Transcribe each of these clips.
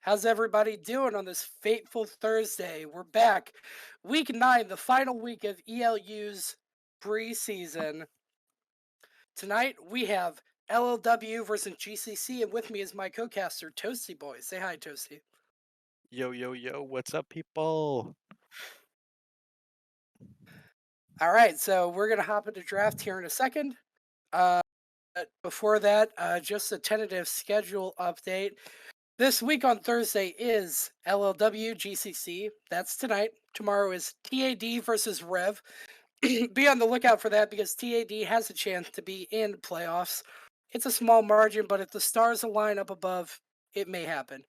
How's everybody doing on this fateful Thursday? We're back. Week 9, the final week of ELU's preseason. Tonight we have LLW versus GCC, and with me is my co-caster, Toasty Boy. Say hi, Toasty. Yo, yo, yo, what's up, people? All right, so we're going to hop into draft here in a second. Uh, but before that, just a tentative schedule update. This week on Thursday is LLW GCC. That's tonight. Tomorrow is TAD versus Rev. Be on the lookout for that because TAD has a chance to be in playoffs. It's a small margin, but if the stars align up above, it may happen.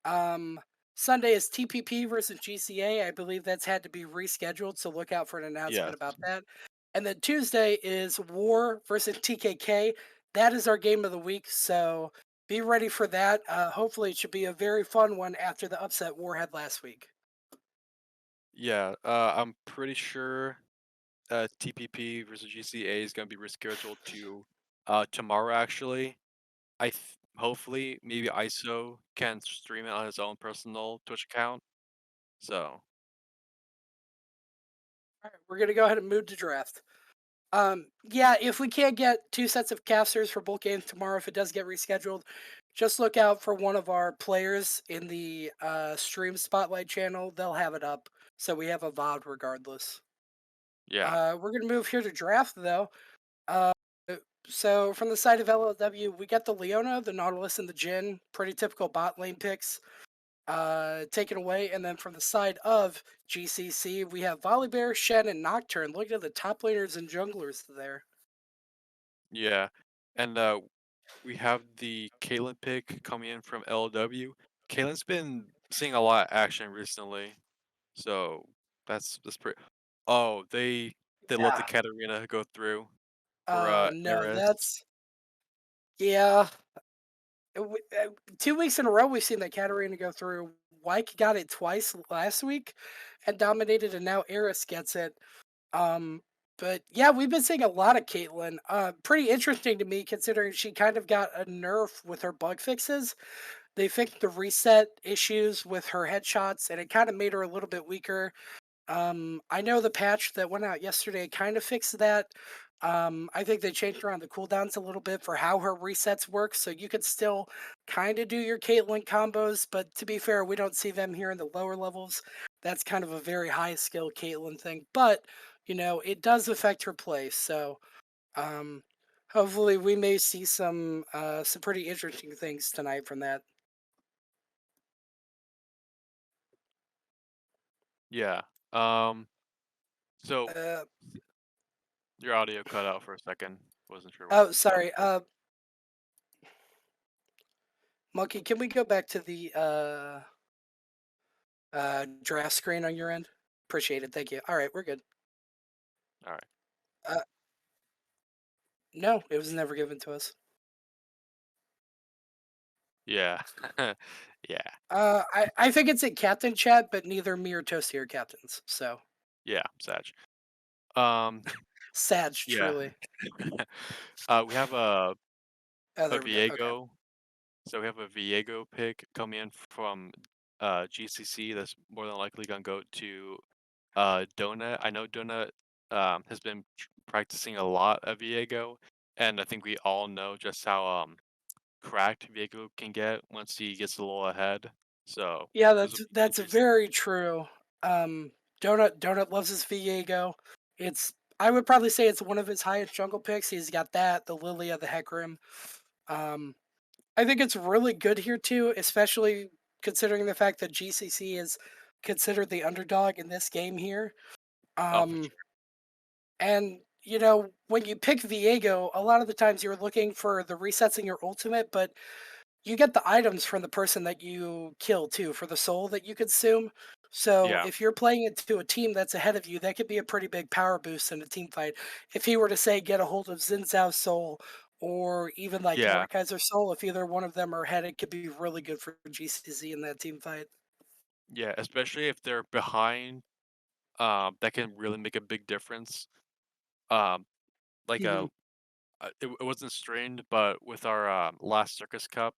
Um, Sunday is TPP versus GCA. I believe that's had to be rescheduled, so look out for an announcement Yes. about that. And then Tuesday is War versus TKK. That is our game of the week, so be ready for that. Hopefully, it should be a very fun one after the upset War had last week. Yeah, I'm pretty sure TPP versus GCA is gonna be rescheduled to tomorrow actually. Hopefully maybe ISO can stream it on his own personal Twitch account. So All right, we're gonna go ahead and move to draft. Yeah, if we can't get two sets of casters for both games tomorrow, if it does get rescheduled, just look out for one of our players in the stream spotlight channel. They'll have it up, so we have a VOD regardless. yeah. We're gonna move here to draft though. Uh, so from the side of LLW, we got the Leona, the Nautilus, and the Jin. Pretty typical bot lane picks. Taken away, and then from the side of GCC, we have Volibear, Shen, and Nocturne. Look at the top laners and junglers there. Yeah. And we have the Caitlyn pick coming in from LLW. Caitlyn's been seeing a lot of action recently. So that's pretty. Oh, they let the Yeah. Katarina go through for Oh no, Ares. that's yeah. 2 weeks in a row, we've seen that Katarina go through. Wyke got it twice last week and dominated, and now Eris gets it. Um, but yeah, we've been seeing a lot of Caitlyn. Pretty interesting to me considering she kind of got a nerf with her bug fixes. They fixed the reset issues with her headshots, and it kind of made her a little bit weaker. I know the patch that went out yesterday kind of fixed that. I think they changed around the cooldowns a little bit for how her resets work, so you could still kind of do your Caitlyn combos, but to be fair, we don't see them here in the lower levels. That's kind of a very high skill Caitlyn thing, but it does affect her play. So um, hopefully, we may see some pretty interesting things tonight from that. Yeah. So Uh, your audio cut out for a second. Wasn't sure what oh, you said. sorry. Monkey, can we go back to the draft screen on your end? Appreciate it. Thank you. All right, we're good. All right. Uh, no, it was never given to us. Yeah. Yeah. I think it's in captain chat, but neither me or Toasty are captains. So Yeah. Sag. Um. sad, Yeah. truly. We have Oh, a there we go. Okay. Viego. So we have a Viego pick coming in from GCC. That's more than likely gonna go to Donut. I know Donut has been practicing a lot of Viego, and I think we all know just how cracked Viego can get once he gets a little ahead. So Yeah, those will be that's interesting. very true. Donut loves his Viego. It's I would probably say it's one of his highest jungle picks. He's got that, the Lilia, the Hecarim. Um, I think it's really good here too, especially considering the fact that GCC is considered the underdog in this game here. Oh, for Um, sure. and when you pick Viego, a lot of the times you're looking for the resets in your ultimate, but you get the items from the person that you kill too, for the soul that you consume. So Yeah. if you're playing into a team that's ahead of you, that could be a pretty big power boost in a team fight. If he were to say get a hold of Xin Zhao's soul or even like Yeah. Mordekaiser's soul, if either one of them are ahead, it could be really good for GCZ in that team fight. Yeah. Especially if they're behind, that can really make a big difference. Um, like Hmm. it wasn't strained, but with our last Circus Cup,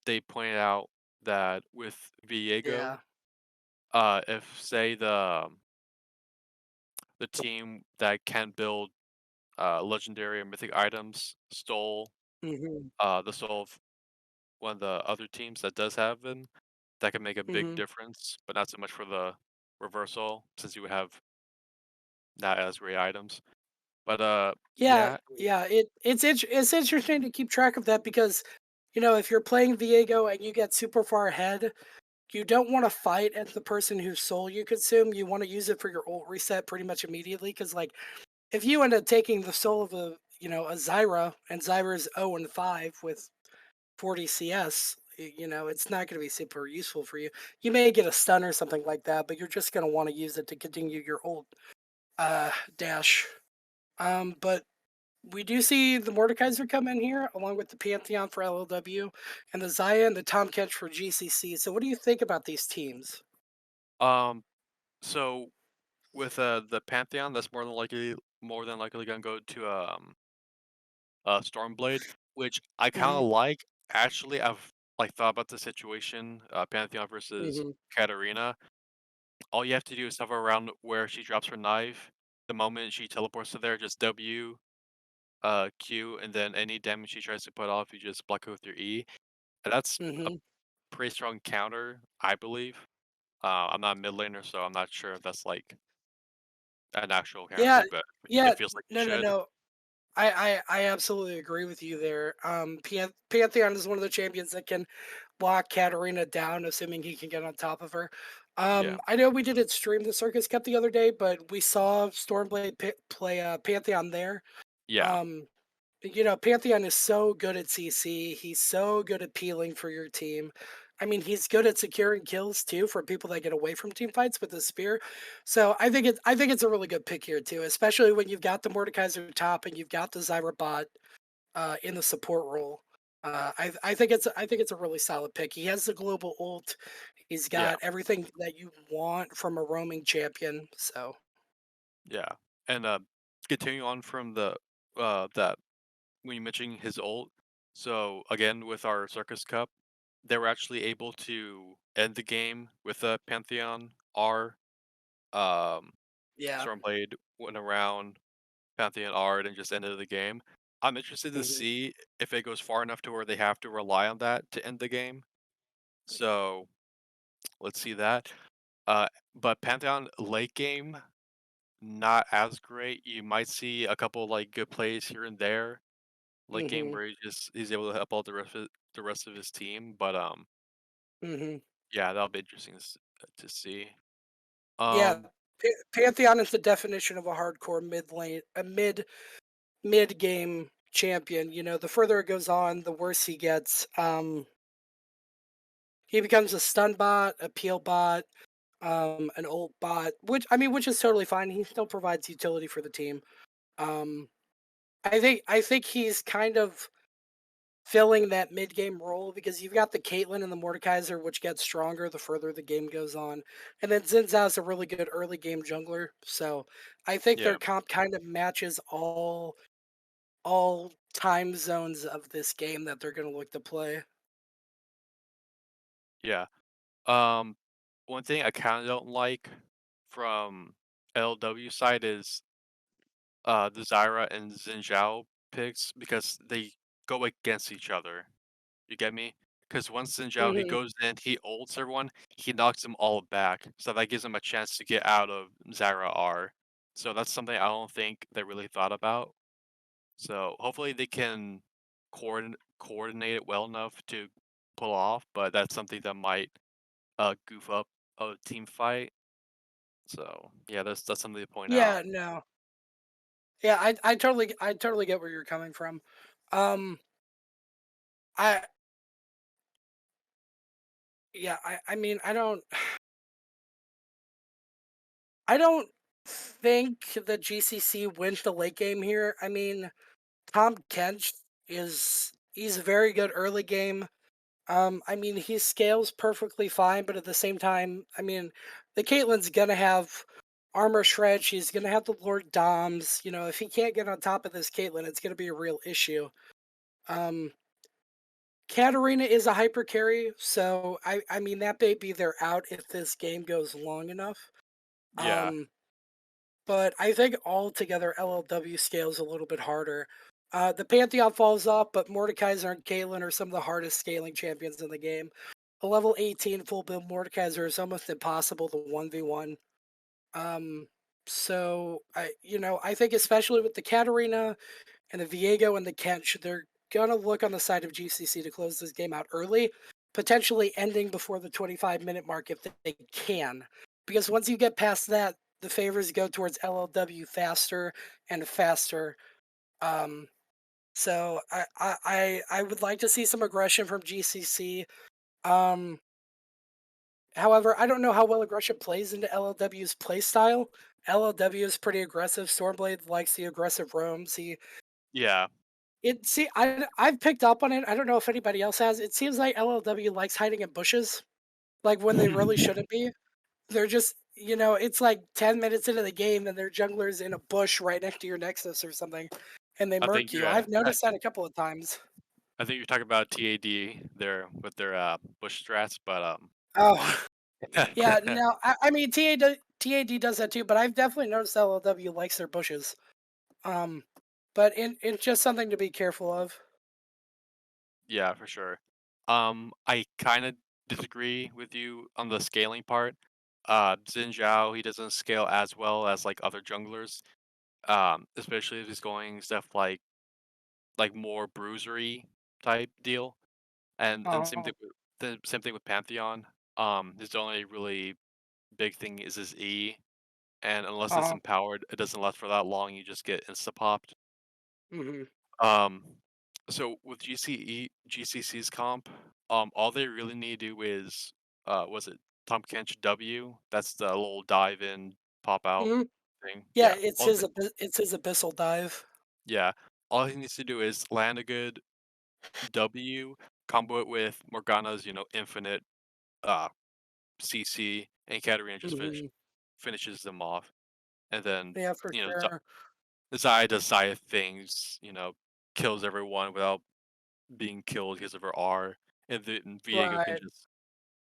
they pointed out that with Viego, Yeah. if say the team that can build legendary or mythic items stole Mhm. the soul of one of the other teams that does have them, that can make a big Mhm. difference, but not so much for the reversal since you have not as great items. But Yeah, yeah, yeah, it's interesting to keep track of that because, if you're playing Viego and you get super far ahead, you don't wanna fight at the person whose soul you consume, you wanna use it for your ult reset pretty much immediately. Because like, if you end up taking the soul of a Zyra, and Zyra's 0 and 5 with 40 CS, it's not gonna be super useful for you. You may get a stun or something like that, but you're just gonna wanna use it to continue your ult, dash. But we do see the Mordekaiser come in here, along with the Pantheon for LLW, and the Xayah and the Tahm Kench for GCC. So what do you think about these teams? um, so with the Pantheon, that's more than likely gonna go to Stormblade, which I kind Mhm, of like. Actually, I've like thought about the situation, Pantheon versus mhm, Katarina. All you have to do is hover around where she drops her knife. The moment she teleports to there, just W, Q, and then any damage she tries to put off, you just block it with your E. And that's a mhm. pretty strong counter, I believe. I'm not a mid laner, so I'm not sure if that's like an actual Yeah, counter, but yeah. it feels like it No, no, should. no. I absolutely agree with you there. Pantheon is one of the champions that can lock Katarina down, assuming he can get on top of her. Yeah, I know we didn't stream the Circus Cup the other day, but we saw Stormblade play Pantheon there. yeah, Um, Pantheon is so good at CC. He's so good at peeling for your team. I mean, he's good at securing kills too for people that get away from team fights with his spear. So I think it's a really good pick here too, especially when you've got the Mordekaiser top and you've got the Zyra bot in the support role. I think it's a really solid pick. He has the global ult. He's yeah, got everything that you want from a roaming champion. So yeah. And continuing on from the that when you mentioning his ult, so again with our Circus Cup, they were actually able to end the game with a Pantheon R. Um, yeah. Stormblade went around Pantheon R and just ended the game. I'm interested to Hmm. see if it goes far enough to where they have to rely on that to end the game. So let's see that. Uh, but Pantheon late game not as great. You might see a couple like good plays here and there, late game Hmm. where he's able to help out the rest of his team. But Hmm. yeah, that'll be interesting to see. Yeah, Um, Pantheon is the definition of a hardcore mid lane, a mid game champion. The further it goes on, the worse he gets. He becomes a stun bot, a peel bot, an ult bot, which is totally fine. He still provides utility for the team. Um, I think he's kind of filling that mid game role because you've got the Caitlyn and the Mordekaiser, which gets stronger the further the game goes on, and then Xin Zhao's a really good early game jungler. So I think yeah, their comp kind of matches all time zones of this game that they're going to look to play. yeah. One thing I kind of don't like from LW side is the Zyra and Xin picks because they go against each other. You get me? Because once Xin he Hmm. goes in, he ults everyone, he knocks them all back, so that gives him a chance to get out of Zyra R. So that's something I don't think they really thought about. So hopefully they can coordinate it well enough to pull off, but that's something that might goof up a team fight. So yeah, that's something to point Yeah, out. no, yeah, I totally get where you're coming from. Um, I yeah, I mean, I don't think the GCC wins the late game here. I mean, Tom Kench he's a very good early game. I mean, he scales perfectly fine, but at the same time, I mean, the Caitlyn's gonna have armor shred. She's gonna have the Lord Doms. If he can't get on top of this Caitlyn, it's gonna be a real issue. Um, Katarina is a hyper carry, so I mean that may be their out if this game goes long enough. Yeah, Um, but I think altogether LLW scales a little bit harder. The Pantheon falls off, but Mordekaiser and Caitlyn are some of the hardest scaling champions in the game. A level 18 full build Mordekaiser is almost impossible to 1v1. Um, so I think especially with the Katarina and the Viego and the Kench, they're gonna look on the side of GCC to close this game out early, potentially ending before the 25-minute mark if they can. Because once you get past that, the favors go towards LLW faster and faster. Um, so I would like to see some aggression from GCC. Um, However, I don't know how well aggression plays into LLW's playstyle. LLW is pretty aggressive. Stormblade likes the aggressive roams. yeah. I've picked up on it. I don't know if anybody else has. It seems like LLW likes hiding in bushes, like when they really shouldn't be. They're just, it's like 10 minutes into the game and their jungler's in a bush right next to your Nexus or something, and they I murk think you. you're. I've noticed that a couple of times. I think you're talking about TAD there with their bush strats, but Oh, yeah. No, I mean TAD does that too, but I've definitely noticed LLW likes their bushes. Um, but it's just something to be careful of. yeah, for sure. I kind of disagree with you on the scaling part. Xin Zhao, he doesn't scale as well as like other junglers. Especially if he's going stuff like more bruisery type deal. And Uh-huh. the same thing with Pantheon. His only really big thing is his E, and unless it's Uh-huh. empowered, it doesn't last for that long. You just get insta popped. Hmm. Um, so with GCC's comp, all they really need to do is, was it Tom Kench W? That's the little dive in, pop out Hmm. thing. Yeah, Yeah, it's his abyssal dive. yeah. All he needs to do is land a good W, combo it with Morgana's, infinite uh CC, and Katarina just Hmm. finishes them off. And then, Yeah, for you know, sure. Zaya does Zaya things, kills everyone without being killed because of her R. And then Viego can Right. just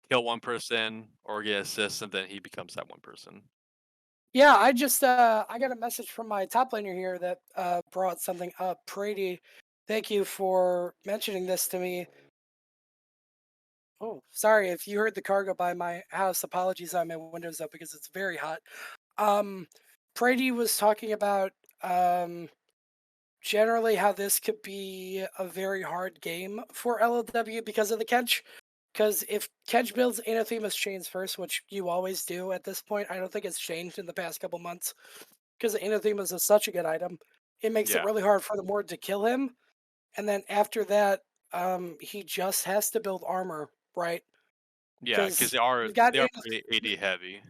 kill one person or get assists, and then he becomes that one person. Yeah, I got a message from my top laner here that brought something up. Brady, thank you for mentioning this to me. Oh, sorry if you heard the car go by my house. Apologies, I have my windows up because it's very hot. Um, Brady was talking about generally how this could be a very hard game for LLW because of the Kench. Because if Kench builds Anathema's chains first, which you always do at this point, I don't think it's changed in the past couple months. Because Anathemas is such a good item, it makes it Yeah. really hard for the Mord to kill him. And then after that, he just has to build armor, right? Yeah, because Because they are you've got they are pretty AD heavy.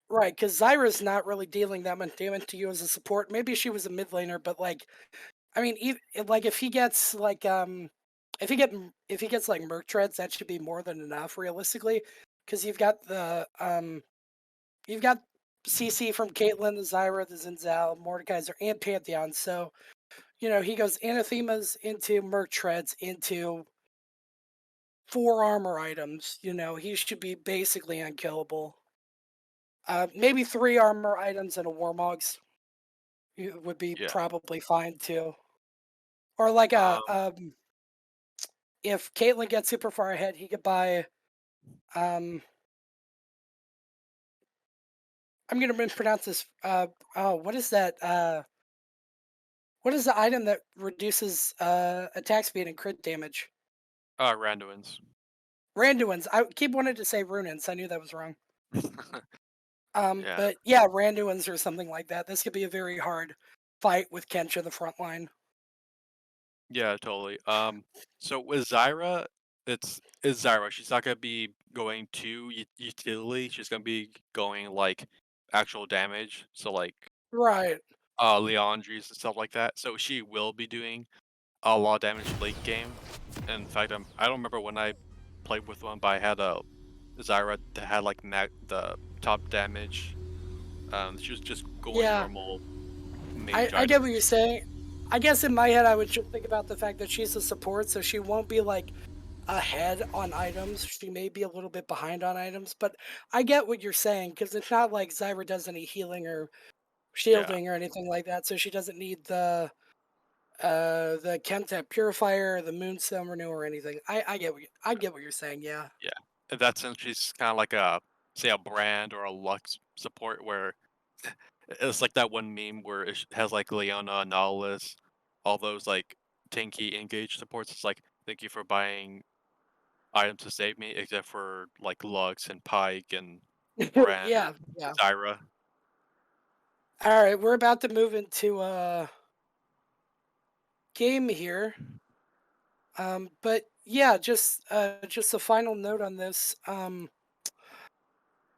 right, because Zyra's not really dealing that much damage to you as a support. Maybe she was a mid laner, but like, I mean, like if he gets like if he gets like Merc treads, that should be more than enough realistically. Because you've got CC from Caitlyn, the Zyra, the Zinzal, Mordekaiser, and Pantheon. So he goes anathemas into Merc treads into four armor items. He should be basically unkillable. Maybe three armor items and a Warmogs would be Yeah. probably fine too. Or like Um, if Caitlyn gets super far ahead, he could buy. Um, I'm gonna mispronounce this. Oh, what is that? What is the item that reduces attack speed and crit damage? Randuin's. Randuin's. I keep wanting to say Runins. I knew that was wrong. Yeah. But yeah, Randuin's or something like that. This could be a very hard fight with Kench in the front line. Yeah, totally. So with Zyra, it's Zyra. She's not gonna be going to utility. She's gonna be going like actual damage. So like Right. Leandries and stuff like that. So she will be doing a lot of damage late game. In fact, I don't remember when I played with one, but I had a Zyra that had like the top damage. She was just going Yeah. normal mage I get what you're items. saying. I guess in my head, I would just think about the fact that she's a support, so she won't be like ahead on items. She may be a little bit behind on items, but I get what you're saying because it's not like Zyra does any healing or Yeah, shielding or anything like that, so she doesn't need the Chemtech Purifier or the Moonstone Renew or anything. I get what you're saying, yeah. yeah. In that sense, she's kind of like a, say, a brand or a Lux support where it's like that one meme where it has like Leona, Nautilus, all those like tanky engage supports. It's like, thank you for buying items to save me, except for like Lux and Pike and Brand Yeah, and yeah. Zyra. Alright, we're about to move into a game here. But yeah, just a final note on this.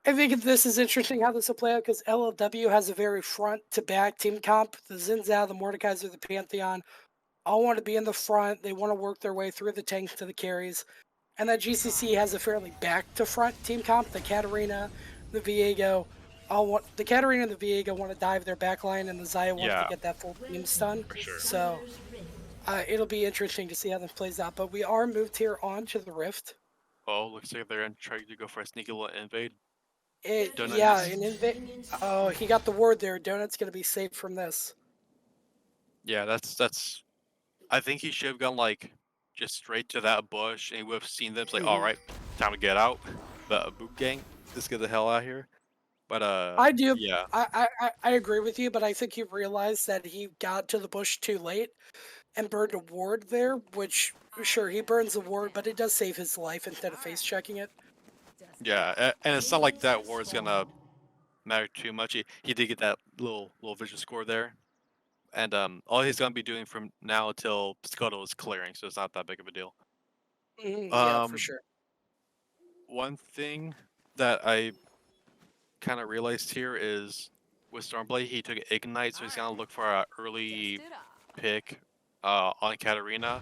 I think this is interesting how this will play out because LLW has a very front to back team comp. The Zinzao, the Mordekaiser, the Pantheon all want to be in the front. They want to work their way through the tanks to the carries. And that GCC has a fairly back to front team comp. The Katarina, the Viego, all want the Katarina and the Viego want to dive their back line, and the Zaya wants to Yeah, get that full team stun. for sure. So it'll be interesting to see how this plays out. But we are moved here on to the Rift. Oh, looks like they're gonna try to go for a sneaky little invade. Donut Yeah, needs, an invade. Oh, he got the word there. Donut's gonna be safe from this. yeah, that's. I think he should have gone like just straight to that bush, and he would have seen them. It's like, all Mhm. right, time to get out. The boot gang, let's get the hell out of here. But I do. yeah, I agree with you, but I think he realized that he got to the bush too late and burned a ward there. Which, sure, he burns the ward, but it does save his life instead of face checking it. yeah, and it's not like that war is gonna matter too much. He did get that little vision score there, and all he's gonna be doing from now until Scuttle is clearing, so it's not that big of a deal. Yeah, for Um, sure. one thing that I kind of realized here is with Stormblade, he took Ignite, so he's gonna look for a early pick on Katarina.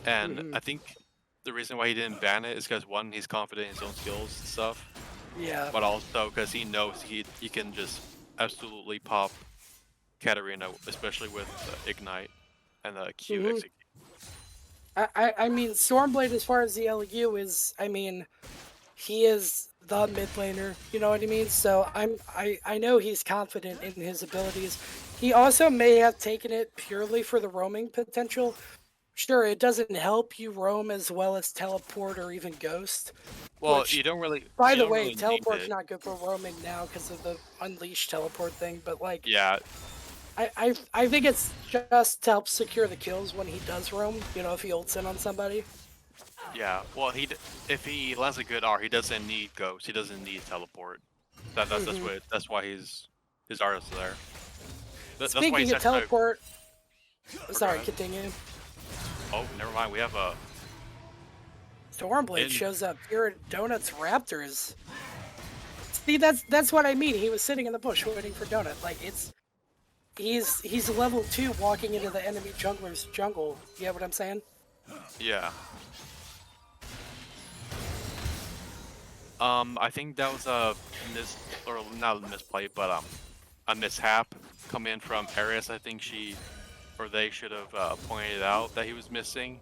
And Hmm. I think the reason why he didn't ban it is because one, he's confident in his own skills and stuff, Yeah. but also because he knows he can just absolutely pop Katarina, especially with Ignite and the Q Hmm. execute. I mean, Stormblade, as far as the LU is, I mean, he is the mid laner. You know what I mean? So I know he's confident in his abilities. He also may have taken it purely for the roaming potential. Sure, it doesn't help you roam as well as teleport or even ghost. Well, Which, you by the don't way, really need teleport's it. not good for roaming now because of the unleash teleport thing. But like, Yeah, I think it's just to help secure the kills when he does roam. You know, if he ults in on somebody. yeah. Well, if he lands a good R, he doesn't need Ghost. He doesn't need teleport. Hmm. That's why his R is there. That's why he's Speaking of such a. teleport, Oh, go sorry, ahead. continue. Oh, never mind. We have a Stormblade in. shows up here at Donuts Raptors. See, that's what I mean. He was sitting in the bush waiting for Donut. Like he's level 2 walking into the enemy jungler's jungle. You get what I'm saying? Yeah. I think that was a or not a misplay, but a mishap come in from Ares. I think she or they should have pointed out that he was missing.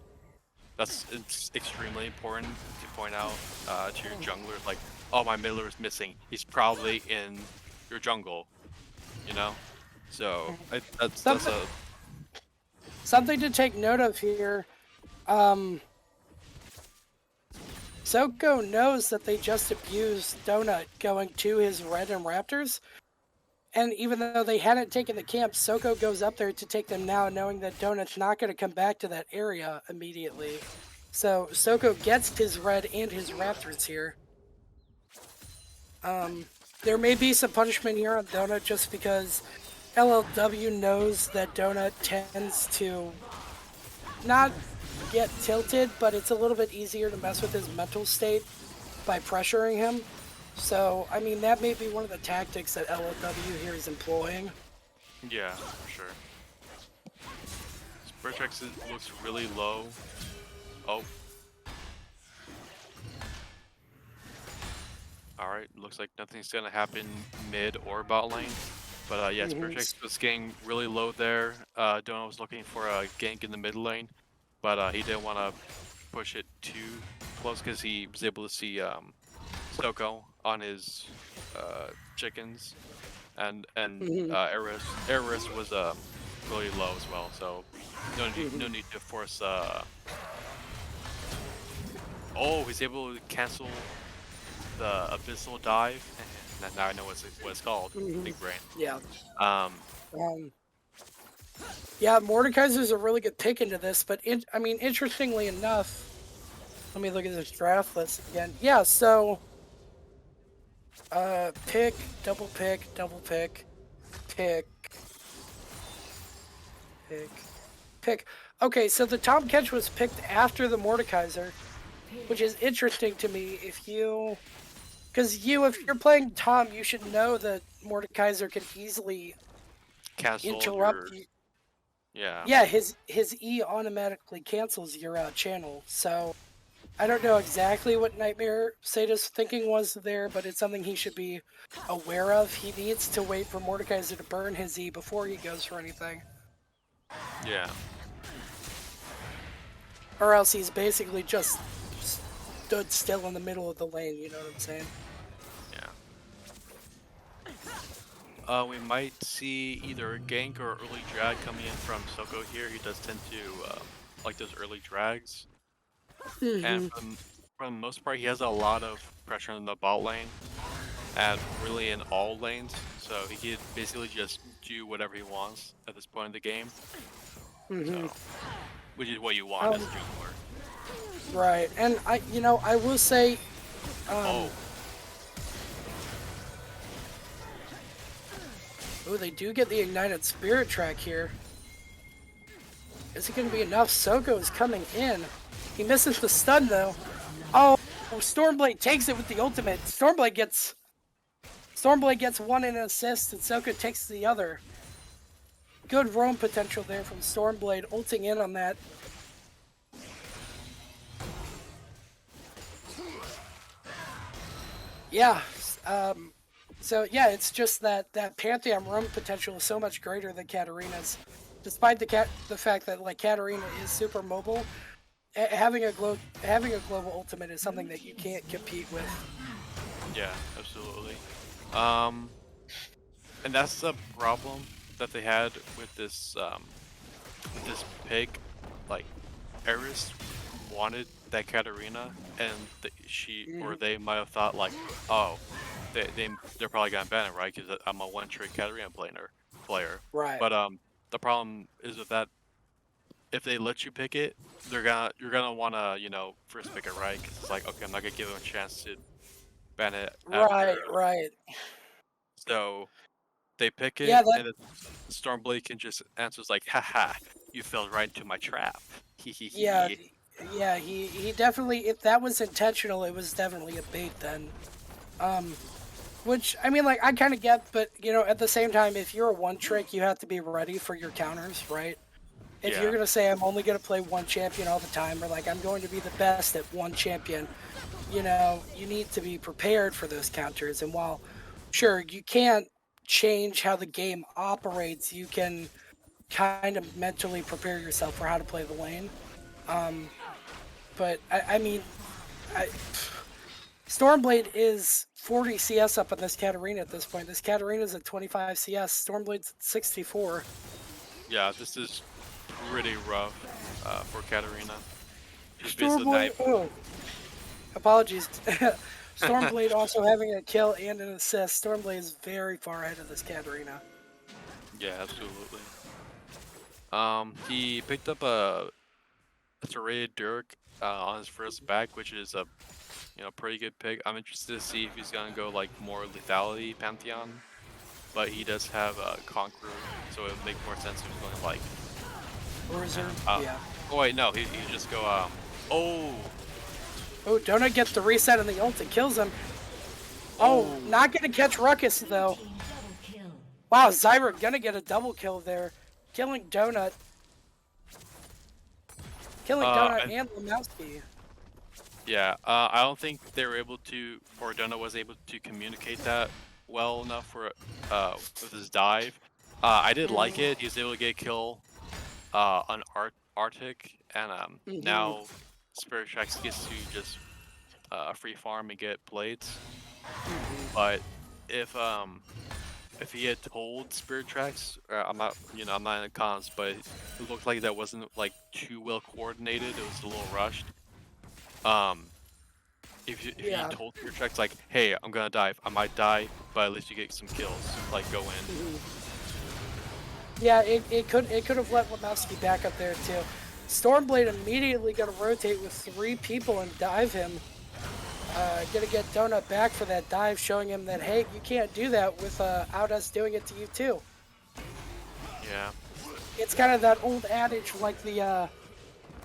It's extremely important to point out to your jungler, like, oh, my middler is missing. He's probably in your jungle, you know. So that's Something a something to take note of here. Um, Soko knows that they just abused Donut going to his red and raptors. And even though they hadn't taken the camp, Soko goes up there to take them now, knowing that Donut's not going to come back to that area immediately. So Soko gets his red and his raptors here. There may be some punishment here on Donut just because LLW knows that Donut tends to not get tilted, but it's a little bit easier to mess with his mental state by pressuring him. So, I mean, that may be one of the tactics that LLW here is employing. yeah, for sure. Spurtrex looks really low. Oh, all right. Looks like nothing's gonna happen mid or bot lane. But yeah, Mhm. Spurtrex was getting really low there. Donut was looking for a gank in the mid lane, but he didn't want to push it too close because he was able to see Soko on his chickens, and Mhm, Eris was really low as well. So no mhm, need to force. Oh, he's able to cancel the abyssal dive. Now I know what it's called. mhm. Big brain. Yeah. Um, Um, yeah, Mordekaiser's a really good pick into this, but I mean, interestingly enough, let me look at this draft list again. Yeah, so pick, double pick, pick, pick, pick. Okay, so the Tom Catch was picked after the Mordekaiser, which is interesting to me. Because if you're playing Tom, you should know that Mordekaiser can easily cancel interrupt your you. yeah. Yeah, his E automatically cancels your channel. So I don't know exactly what Nightmare Sada's thinking was there, but it's something he should be aware of. He needs to wait for Mordekaiser to burn his E before he goes for anything, Yeah. or else he's basically just stood still in the middle of the lane. You know what I'm saying? Yeah. We might see either a gank or early drag coming in from Soko here. He does tend to like those early drags, and Hmm. for the most part, he has a lot of pressure in the bot lane, and really in all lanes. So he could basically just do whatever he wants at this point in the game. Hmm. So, which is what you want as a Um, jungler. right, and I will say, um, Oh, oh, they do get the ignited spirit track here. Is it going to be enough? Soko is coming in. He misses the stun though. Oh, Stormblade takes it with the ultimate. Stormblade gets one in an assist, and Soko takes the other. Good roam potential there from Stormblade, ulting in on that. Yeah. Um, so yeah, it's just that Pantheon roam potential is so much greater than Katarina's. Despite the fact that like Katarina is super mobile, having a global ultimate is something that you can't compete with. yeah, absolutely. Um, and that's the problem that they had with this pick. Like, Eris wanted that Katarina, and she or Mhm. they might have thought like, oh, they're probably gonna ban it, right? Because I'm a one-trick Katarina player. Right. But the problem is with that, if they let you pick it, you're gonna wanna first pick it, right? Because it's like, okay, I'm not gonna give them a chance to ban it Right. after. Right. So they pick Yeah. it, That. and then Stormblade can just answers like, haha, you fell right into my trap. Hee hee Yeah. hee. Yeah. He definitely. If that was intentional, it was definitely a bait then. Um. Which I mean, like I kind of get, but at the same time, if you're a one trick, you have to be ready for your counters, right? If you're Yeah. gonna say I'm only gonna play one champion all the time, or like I'm going to be the best at one champion, you need to be prepared for those counters. And while, sure, you can't change how the game operates, you can kind of mentally prepare yourself for how to play the lane. Um, but I mean, I, Stormblade is 40 CS up on this Katarina at this point. This Katarina's at 25 CS. Stormblade's at 64. Yeah, this is pretty rough for Katarina. She's basically not. Stormblade. Oh, apologies. Stormblade also having a kill and an assist. Stormblade is very far ahead of this Katarina. Yeah, absolutely. He picked up a Serrated Dirk on his first back, which is a pretty good pick. I'm interested to see if he's gonna go like more lethality Pantheon, but he does have a Conqueror, so it would make more sense if he's going like. Bruiser. Uh, Yeah. oh wait, no, he just go oh Oh, Donut gets the reset and the ult and kills him. Oh, oh not gonna catch Ruckus though. Team double kill. Wow, Zyra gonna get a double kill there. Killing Donut. Killing Donut and and Lemowski. yeah, I don't think they were able to, or Dona was able to communicate that well enough for with his dive. I did like Mm-hmm. it. He was able to get a kill on Arctic, and Mm-hmm. now Spirit Tracks gets to just free farm and get blades. Mhm. But if he had told Spirit Tracks, I'm not, I'm not in the cons, but it looked like that wasn't like too well coordinated. It was a little rushed. Um, if he Yeah. told Spirit Tracks like, "Hey, I'm gonna dive. I might die, but at least you get some kills. Like, go in." Mhm. Yeah, it could have let Lemowski back up there too. Stormblade immediately gonna rotate with three people and dive him. Gonna get Donut back for that dive, showing him that hey, you can't do that without us doing it to you too. Yeah. It's kind of that old adage, like the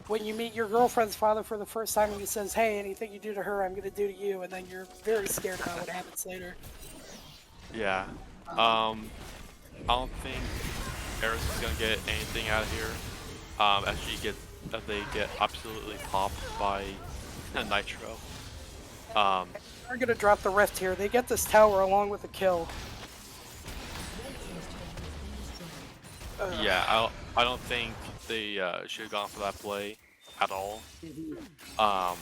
when you meet your girlfriend's father for the first time and he says, "Hey, anything you do to her, I'm gonna do to you," and then you're very scared about what happens later. Yeah. Um, Um, I don't think Eris is gonna get anything out of here. As they get absolutely popped by Nitro. Um, they're gonna drop the rift here. They get this tower along with a kill. yeah, Ugh. I don't think they should have gone for that play at all. Mhm. Um,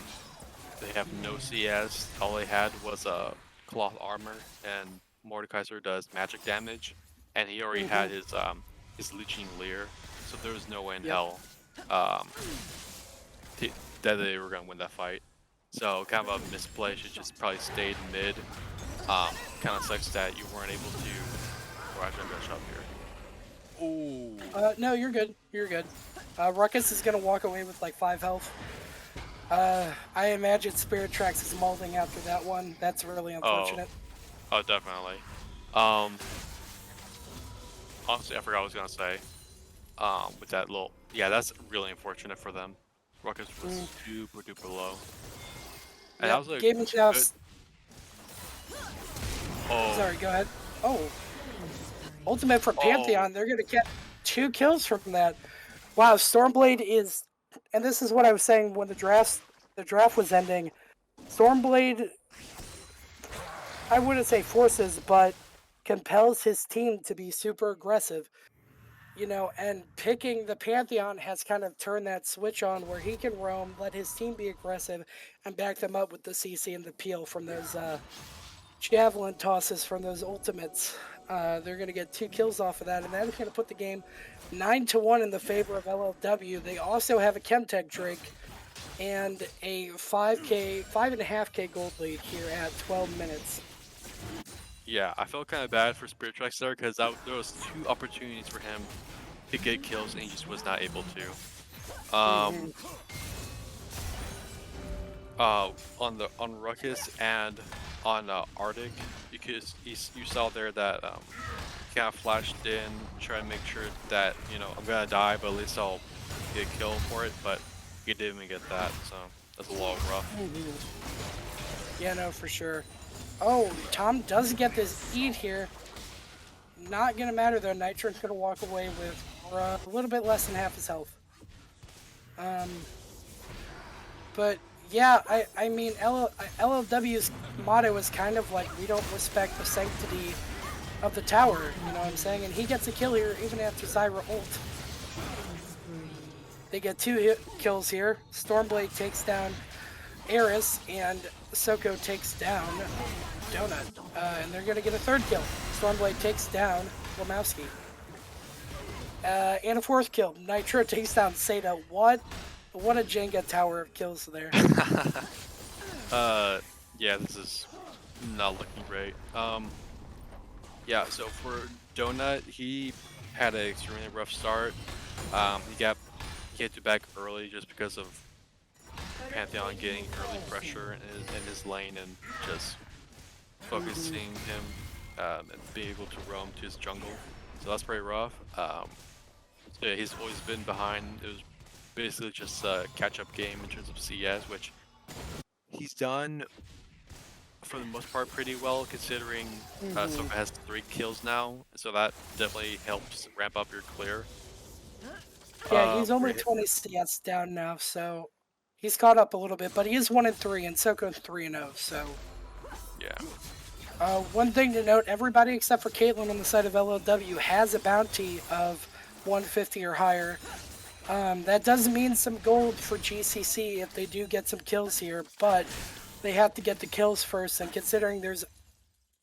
they have no CS. All they had was a cloth armor, and Mordekaiser does magic damage, and he already had Mhm. his leeching leer, so there was no way in Yep. hell um that they were gonna win that fight. So kind of a misplay. Should just probably stayed mid. Kind of sucks that you weren't able to. Or actually, I'm gonna shove here. Ooh. No, you're good. You're good. Ruckus is gonna walk away with like 5 health. I imagine Spirit Tracks is molding after that one. That's really Oh. unfortunate. Oh, definitely. Um. Honestly, I forgot what I was gonna say. With that little, yeah, that's really unfortunate for them. Ruckus was Mm, super duper low, and that yep. was a Game is now. good. Oh. Sorry, go ahead. Oh, ultimate for Oh. Pantheon. They're gonna get 2 kills from that. Wow, Stormblade is, and this is what I was saying when the draft was ending. Stormblade, I wouldn't say forces, but compels his team to be super aggressive. And picking the Pantheon has kind of turned that switch on where he can roam, let his team be aggressive, and back them up with the CC and the peel from those javelin tosses from those ultimates. They're going to get 2 kills off of that, and that's going to put the game 9-1 in the favor of LLW. They also have a Chemtech Drake and a 5.5K gold lead here at 12 minutes. Yeah, I felt kind of bad for Spirit Tracks there because there was two opportunities for him to get kills and he just was not able to. Hmm. Um, on Ruckus and on Arctic, you saw there that he kind of flashed in, trying to make sure that I'm gonna die, but at least I'll get a kill for it. But he didn't even get that, so that's a little rough. Hmm. Yeah, no, for sure. Oh, Tom does get this eat here. Not gonna matter though. Nitro's gonna walk away with a little bit less than half his health. Um, but yeah, I mean LLW's motto is kind of like we don't respect the sanctity of the tower. You know what I'm saying? And he gets a kill here even after Zyra ult. They get 2 kills here. Stormblade takes down Eris, and Soko takes down Donut. And they're gonna get a third kill. Stormblade takes down Lemowski. And a fourth kill. Nitro takes down Seda. What a Jenga tower of kills there. uh, yeah, this is not looking great. Yeah, so for Donut, he had an extremely rough start. He had to back early just because of Pantheon getting early pressure in his lane and just Mhm. focusing him and being able to roam to his jungle. So that's pretty rough. So yeah, he's always been behind. It was basically just a catch-up game in terms of CS, which he's done for the most part pretty well considering Mhm. Soka has 3 kills now, so that definitely helps ramp up your clear. Yeah, he's For only hit, 20 CS down now, so he's caught up a little bit, but he is 1-3, and Soko's 3-0. So, yeah, one thing to note: everybody except for Caitlyn on the side of LLW has a bounty of 150 or higher. That does mean some gold for GCC if they do get some kills here, but they have to get the kills first. And considering there's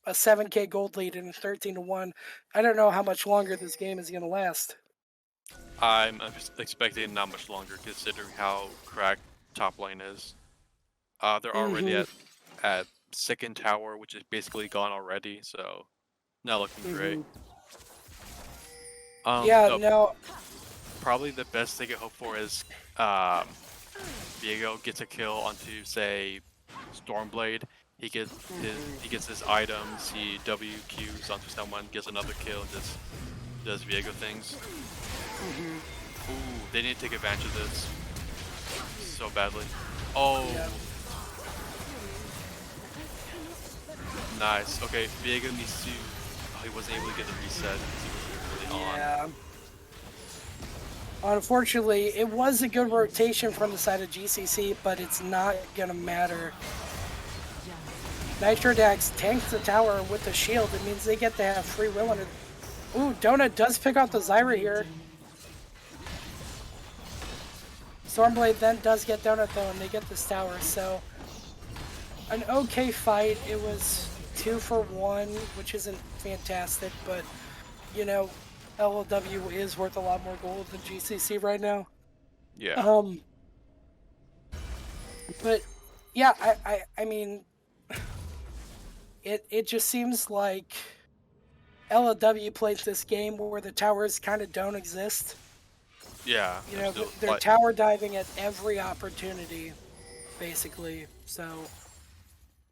a 7K gold lead and a 13-1, I don't know how much longer this game is going to last. I'm expecting not much longer considering how cracked top lane is. They're already Hmm. at second tower, which is basically gone already, so not looking great. Hmm. Yeah, So no. probably the best they can hope for is um, Viego gets a kill onto say Stormblade. Hmm. He gets his items. He WQs onto someone, gets another kill, and just does Viego things. Hmm. Ooh, they need to take advantage of this so badly. Oh, Yeah. nice. Okay, Viego needs to. Oh, he wasn't able to get the reset because he wasn't really on. Yeah. Unfortunately, it was a good rotation from the side of GCC, but it's not gonna matter. Nitro Dax tanks the tower with the shield. It means they get to have free will under. Ooh, Donut does pick out the Zyra here. Stormblade then does get Donut though, and they get this tower. So an okay fight. It was 2 for 1, which isn't fantastic, but you know, LLW is worth a lot more gold than GCC right now. Yeah, Um, but yeah, I mean, it just seems like LLW plays this game where the towers kind of don't exist. yeah. You I'm know, still they're like, tower diving at every opportunity, basically. So,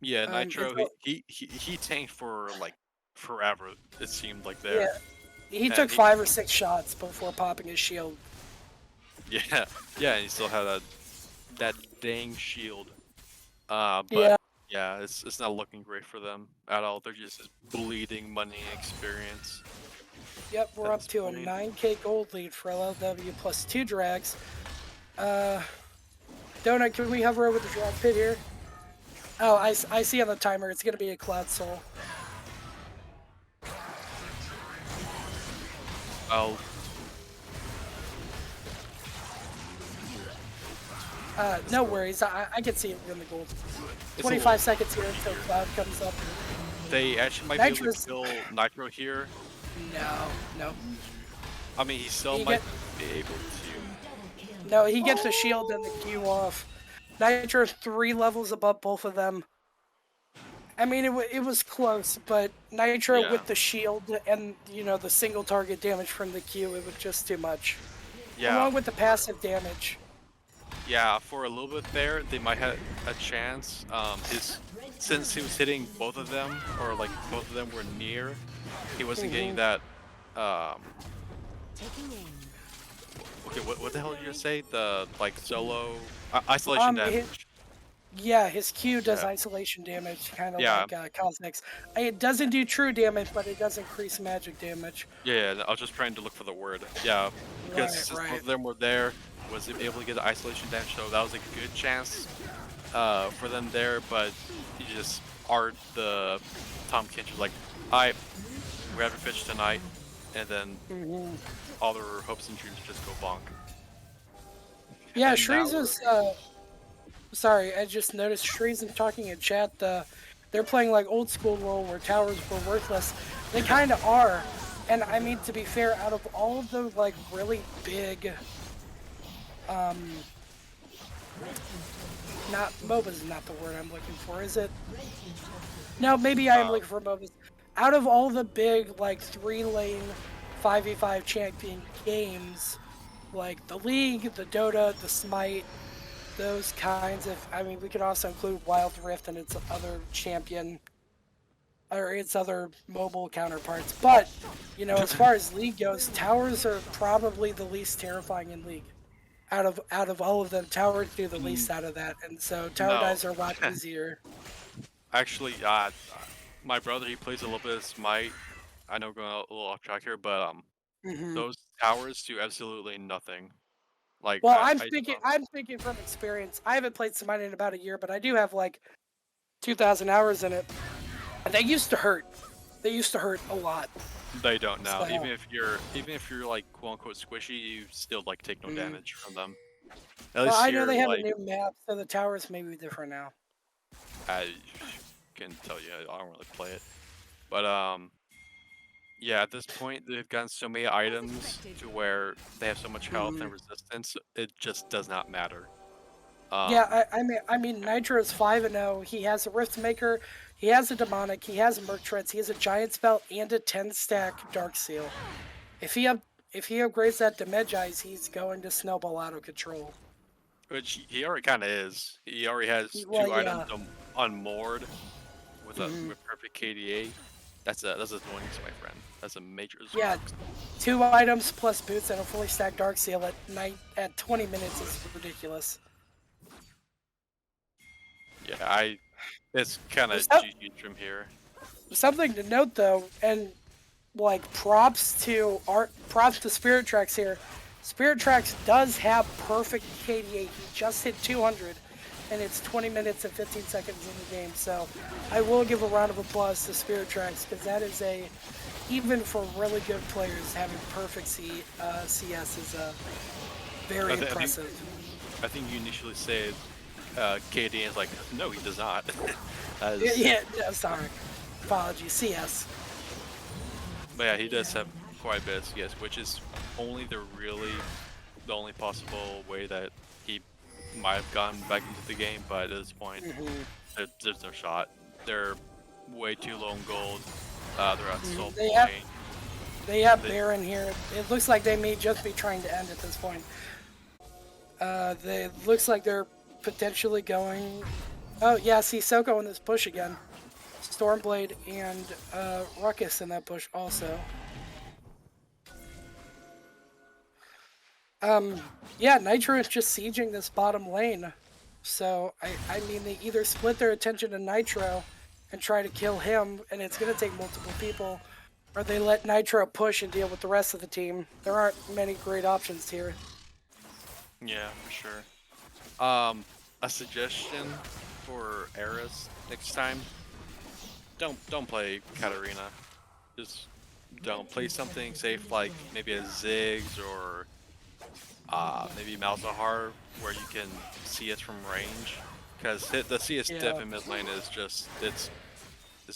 yeah. it's Nitro, he tanked for like forever. It seemed like yeah, there, he and took he 5 or 6 shots before popping his shield. yeah yeah. And he still had that dang shield. But Yeah. yeah, it's not looking great for them at all. They're just bleeding money experience Yep, we're at up this to a point. 9K gold lead for LLW plus 2 drags. Uh, Donut, can we hover over the drag pit here? Oh, I see on the timer, it's gonna be a Cloud Soul. Well, No so worries, I can see it in the gold. it's a 25 little. seconds here until Cloud comes up. They actually might be able to Nitro's, kill Nitro here. no, no. I mean, he still He might get, be able to. no, he gets the shield and the Q Oh, off. Nitro's 3 levels above both of them. I mean, it was close, but Nitro yeah, with the shield and, the single target damage from the Q, it was just too much. yeah, Along with the passive damage. yeah. For a little bit there, they might have a chance. His since he was hitting both of them, or like both of them were near, he wasn't getting Hmm. that. Um, okay, what the hell did you say? The like solo isolation His, damage. yeah, his Q does Yeah, isolation damage, kind of yeah, like Cosmic's. It doesn't do true damage, but it does increase magic damage. yeah. I was just trying to look for the word. Yeah, because Right, since both right. of them were there, was able to get the isolation damage, so that was a good chance for them there. But you just aren't the Tom Kinch like, alright, we're having fish tonight, and then Hmm. all their hopes and dreams just go bonk. Yeah, And now Shreeze we're is. Sorry, I just noticed Shreeze and talking in chat. They're playing like old school role where towers were worthless. They kind of are, and I mean to be fair, out of all of the like really big, um, not MOBA's not the word I'm looking for, is it? No, maybe I am uh, looking for MOBAs. Out of all the big like 3 lane 5v5 champion games, like the League, the Dota, the Smite, those kinds of, I mean, we could also include Wild Rift and its other champion or its other mobile counterparts. But, as far as League goes, towers are probably the least terrifying in League. Out of all of them, towers do the mm, least out of that, and so tower no. dives are a lot easier. Actually, my brother he plays a little bit of Smite. I know we're going a little off track here, but Hmm. those towers do absolutely nothing. Like Well, I, I'm I speaking. don't. I'm speaking from experience. I haven't played Smite in about a year, but I do have like 2,000 hours in it. And they used to hurt. They used to hurt a lot. They don't now. So, Even if you're like quote unquote squishy, you still like take no mm. damage from them. At Well, least I know here, they have a like new map, so the towers may be different now. I can tell you, I don't really play it, but yeah, at this point they've gotten so many items to where they have so much health Mhm. and resistance, it just does not matter. Yeah, Um, I mean, Nitro's 5-0. He has a Riftmaker, he has a Demonic, he has a Merc Treads, he has a Giant Spell, and a 10-stack Dark Seal. If he up, if he upgrades that to Medjai's, he's going to snowball out of control. which he already kind of is. He already has Well, two items yeah. unmoored with a Hmm. perfect KDA. That's a zoinks, my friend. That's a major Yeah, zoinks. 2 items plus boots and a fully stacked Dark Seal at night at 20 minutes is ridiculous. Yeah, I it's kind There's of so- GG from here. something to note though, and like props to Spirit Tracks here. Spirit Tracks does have perfect KDA. He just hit 200, and it's 20 minutes and 15 seconds in the game. So I will give a round of applause to Spirit Tracks because that is a even for really good players having perfect CS is I, very th- I think impressive. I think you initially said KD is like, no, he does not. Yeah, As yeah, no, sorry, apologies. CS. But yeah, he does have quite a bit of CS, which is only the only possible way that he might have gotten back into the game. But at this point, Hmm. there's no shot. They're way too low in gold. They're at Hmm. soul They have point. they have They, Baron here. It looks like they may just be trying to end at this point. They looks like they're potentially going. Oh yeah, see Soko in this bush again. Stormblade and Ruckus in that bush also. Um, yeah, Nitro is just sieging this bottom lane. So I mean they either split their attention to Nitro and try to kill him, and it's gonna take multiple people, or they let Nitro push and deal with the rest of the team. There aren't many great options here. yeah, for sure. A suggestion for Eris next time: don't play Katarina. Just don't play something safe like maybe a Ziggs or maybe Malzahar where you can see it from range. Because the CS diff Yeah, in mid lane is just it's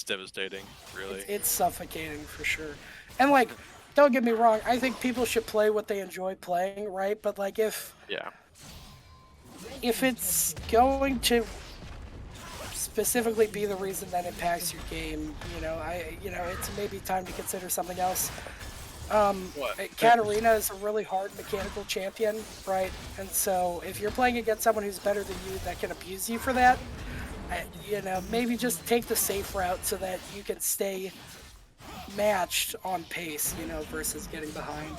devastating, it's really. it's suffocating for sure. And like, don't get me wrong, I think people should play what they enjoy playing, right? But like Yeah, if it's going to specifically be the reason that impacts your game, it's maybe time to consider something else. what? Katarina is a really hard mechanical champion, right? And so if you're playing against someone who's better than you that can abuse you for that, maybe just take the safe route so that you can stay matched on pace, versus getting behind.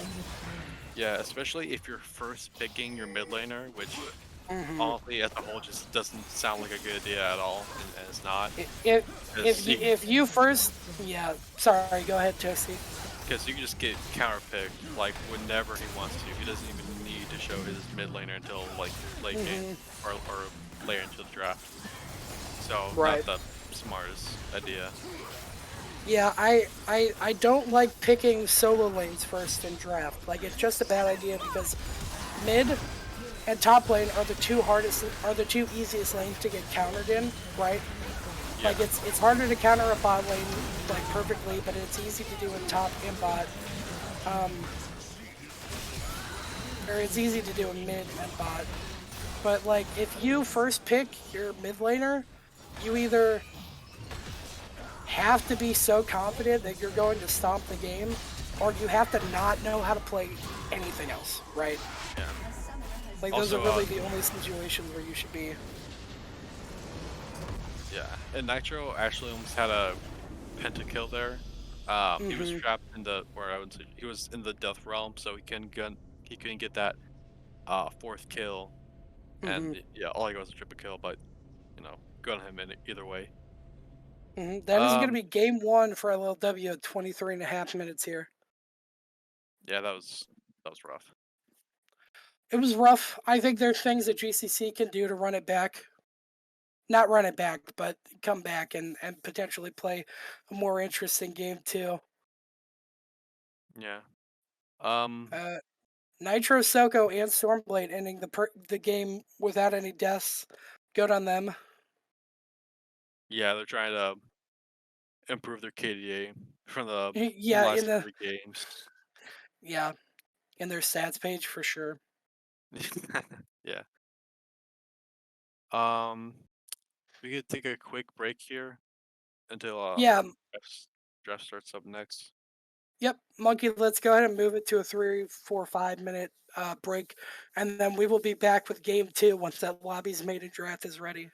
Yeah, especially if you're first picking your mid laner, which Hmm. honestly as a whole just doesn't sound like a good idea at all, and it's not. If Because if you first, yeah, sorry, go ahead, Toasty. you can just get counter picked like whenever he wants to. He doesn't even need to show his mid laner until like late game Hmm. or later into the draft. So not Right. the smartest idea. Yeah, I don't like picking solo lanes first in draft. Like it's just a bad idea because mid and top lane are the two easiest lanes to get countered in, right? Yeah, Like it's harder to counter a bot lane like perfectly, but it's easy to do in top and bot. Um, or it's easy to do in mid and bot. But like if you first pick your mid laner, you either have to be so confident that you're going to stomp the game, or you have to not know how to play anything else, right? yeah. Like those are Also, really the only situations where you should be. yeah, and Nitro actually almost had a pentakill there. He was Hmm. trapped in the, or I would say, he was in the death realm, so he couldn't get that fourth kill, and Hmm. yeah, all he got was a triple kill, but good on him in either way. That is going to Um, be game one for LLW at 23 and a half minutes here. yeah, that was rough. It was rough. I think there's things that GCC can do to run it back. not run it back, but come back and potentially play a more interesting game too. Yeah. Um, Uh, Nitro, Soko, and Stormblade ending the game without any deaths. Good on them. yeah, they're trying to improve their KDA from the Yeah, in last the 3 games. yeah in their stats page for sure. Yeah. Um, we could take a quick break here until Yeah, draft draft starts up next. yep, Monkey. Let's go ahead and move it to a 3, 4, 5 minute break, and then we will be back with game two once that lobby's made and draft is ready.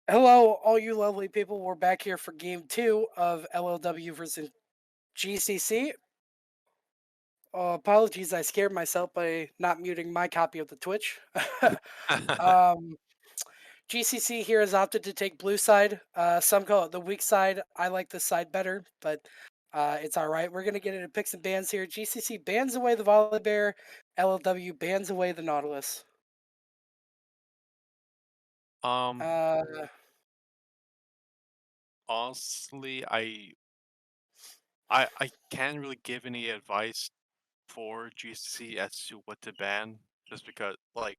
Hello, all you lovely people. We're back here for game two of LLW versus GCC. Apologies, I scared myself by not muting my copy of the Twitch. um, GCC here has opted to take blue side. Some call it the weak side. I like this side better, but it's all right. We're gonna get into picks and bans here. GCC bans away the Volley Bear. LLW bans away the Nautilus. Um, Uh, honestly, I can't really give any advice for GCC as to what to ban, just because, like,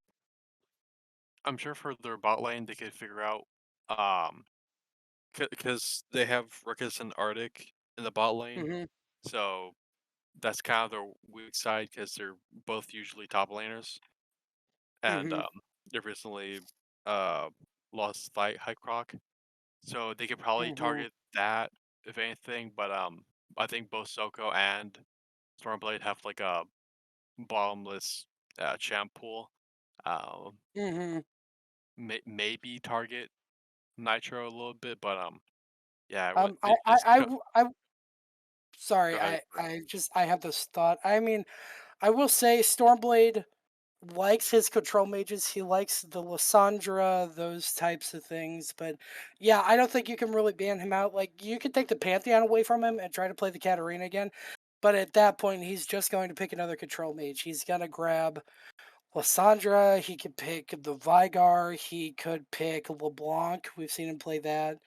I'm sure for their bot lane they could figure out, um, because they have Ruckus and Arctic in the bot lane, mhm, so that's kind of their weak side because they're both usually top laners, and mhm, they recently uh lost fight Hycroc, so they could probably mhm, target that if anything. But I think both Soko and Stormblade have like a bottomless champ pool. Um, mhm. maybe target Nitro a little bit, but yeah, I, I, I, go, w- I, go sorry, ahead. I have this thought. I mean, I will say Stormblade likes his control mages. He likes the Lysandra, those types of things. But yeah, I don't think you can really ban him out. Like you could take the Pantheon away from him and try to play the Katarina again. But at that point, he's just going to pick another control mage. He's gonna grab Lysandra. He could pick the Vigar. He could pick LeBlanc. We've seen him play that.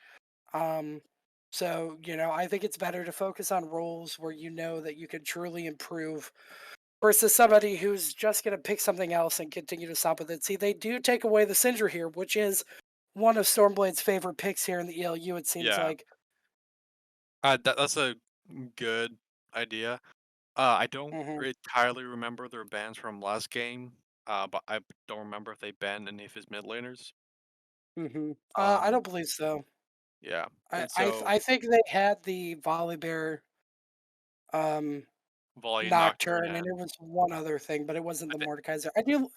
Um, so I think it's better to focus on roles where you know that you can truly improve versus somebody who's just going to pick something else and continue to stop with it. See, they do take away the Sindra here, which is one of Stormblade's favorite picks here in the ELU, it seems Yeah, like. that's a good idea. I don't Hmm. entirely remember their bans from last game, but I don't remember if they banned any of his mid laners. Hmm. I Um, don't believe so. yeah, I, and I, so I think they had the Volley Bear um, Volley Nocturne Nocturne, and and it was one other thing, but it wasn't I the think Mordekaiser.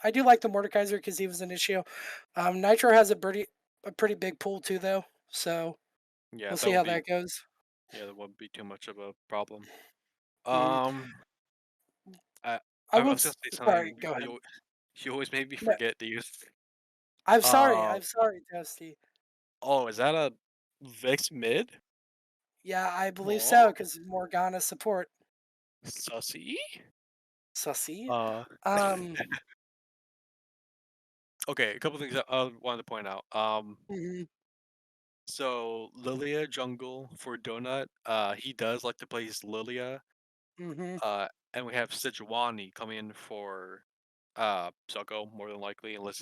I do like the Mordekaiser because he was an issue. Nitro has a pretty big pool too, though. So yeah, we'll see how that goes. that wouldn't be too much of a problem. Mhm. Um, I I I will. was gonna say Sorry, something go ahead. you always made me No, forget to use. I'm sorry. Uh I'm sorry, Toasty. oh, is that a Vix mid? Yeah, I believe so Oh, because Morgana support. sussy. Sussy. Uh, Um. okay, a couple things I wanted to point out. Mhm. So Lilia jungle for Donut. He does like to play his Lilia. Mhm. And we have Sejuani coming in for Soko more than likely, unless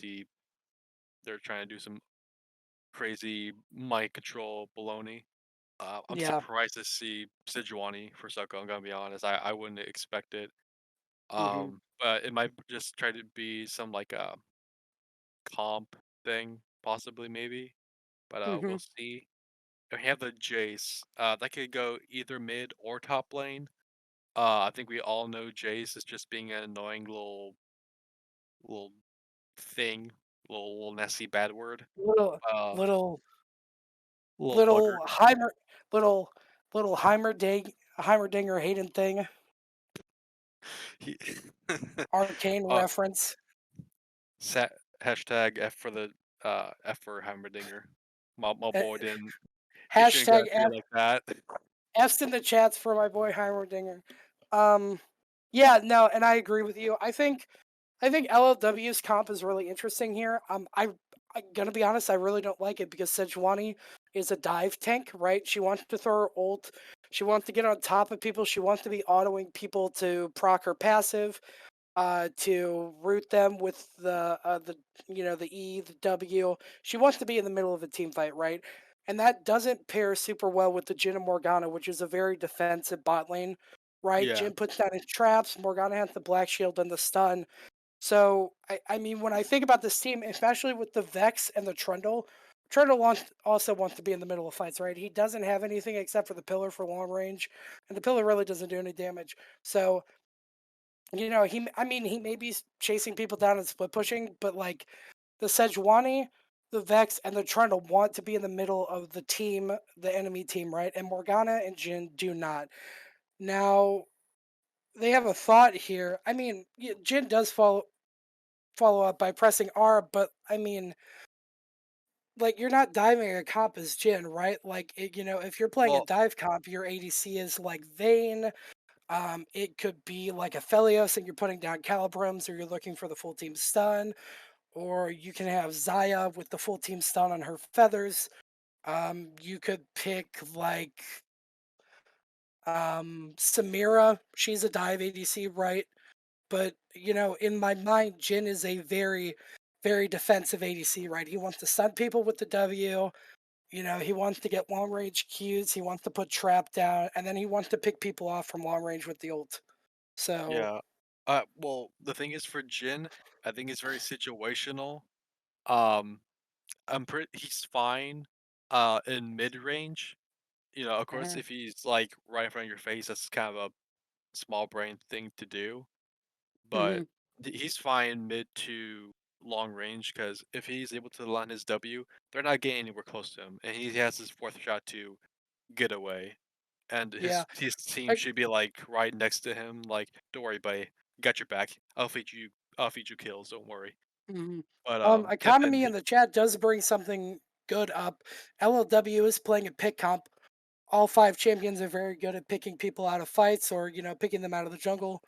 they're trying to do some crazy mic control baloney. I'm Yeah. surprised to see Sejuani for Soko. I'm gonna be honest. I wouldn't expect it. Mhm. But it might just try to be some like a comp thing, possibly maybe. But we'll Mhm. see. We have the Jace. That could go either mid or top lane. I think we all know Jace is just being an annoying little thing, little Nessie bad word. Little, Uh, little, little bugger. little little, little Heimerdinger Hayden thing. He, Arcane uh, reference. Sa hashtag F for the F for Heimerdinger. My Uh, boy didn't. He shouldn't go hashtag after you like that. F's in the chats for my boy Heimerdinger. Um. Yeah, no, and I agree with you. I think LLW's comp is really interesting here. I'm gonna be honest, I really don't like it because Sejuani is a dive tank, right? She wants to throw her ult, she wants to get on top of people, she wants to be autoing people to proc her passive, to root them with the the E, the W. She wants to be in the middle of a team fight, right? And that doesn't pair super well with the Jhin and Morgana, which is a very defensive bot lane, right? Yeah. Jhin puts down his traps, Morgana has the black shield and the stun. So I mean, when I think about this team, especially with the Vex and the Trundle, Trundle also wants to be in the middle of fights, right? He doesn't have anything except for the pillar for long range, and the pillar really doesn't do any damage. So I mean, he may be chasing people down and split pushing, but like the Sejuani, the Vex, and the Trundle want to be in the middle of the team, the enemy team, right? And Morgana and Jin do not. Now they have a thought here. I mean, Jin does follow up by pressing R, but I mean, like you're not diving a comp as Jin, right? Like if you're playing a Well, dive comp, your ADC is like Vayne. It could be like a Aphelios and you're putting down Calibrums or you're looking for the full team stun, or you can have Zaya with the full team stun on her feathers. You could pick like Samira, she's a dive ADC, right? But in my mind, Jin is a very, very defensive ADC, right? He wants to stun people with the W. He wants to get long range Qs. He wants to put trap down, and then he wants to pick people off from long range with the ult. So, yeah. Well, the thing is for Jin, I think it's very situational. Um, he's fine, in mid range. Of course, mhm, if he's like right in front of your face, that's kind of a small brain thing to do. But mhm, he's fine mid to long range because if he's able to land his W, they're not getting anywhere close to him, and he has his fourth shot to get away. And yeah, his team like, should be like right next to him. Like, don't worry, buddy, got your back. I'll feed you kills. Don't worry. mhm. But and Economy in the chat does bring something good up. LLW is playing a pick comp. All five champions are very good at picking people out of fights or picking them out of the jungle.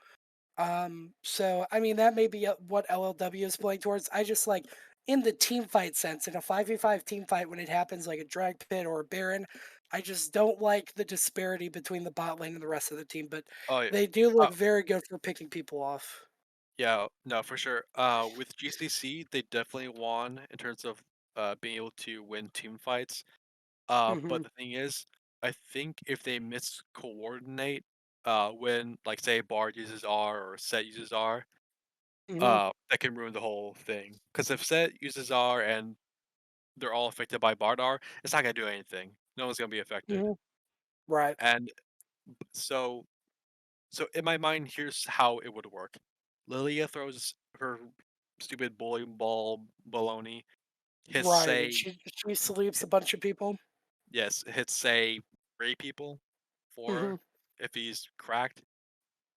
So I mean that may be what LLW is playing towards. I just like in the team fight sense, in a 5v5 team fight when it happens like a drag pit or a baron, I just don't like the disparity between the bot lane and the rest of the team, but oh yeah, they do uh, look very good for picking people off. yeah, no, for sure. With GCC, they definitely won in terms of being able to win team fights. But Mhm. the thing is, I think if they miscoordinate, when like say Bard uses R or Set uses R, Mhm. that can ruin the whole thing. Because if Set uses R and they're all affected by Bard R, it's not gonna do anything. No one's gonna be affected. Mhm. Right. And so, so in my mind, here's how it would work. Lilia throws her stupid bowling ball baloney. Hits Right. And say she sleeps a bunch of people. yes, hits say 3 people, Mhm. 4 if he's cracked.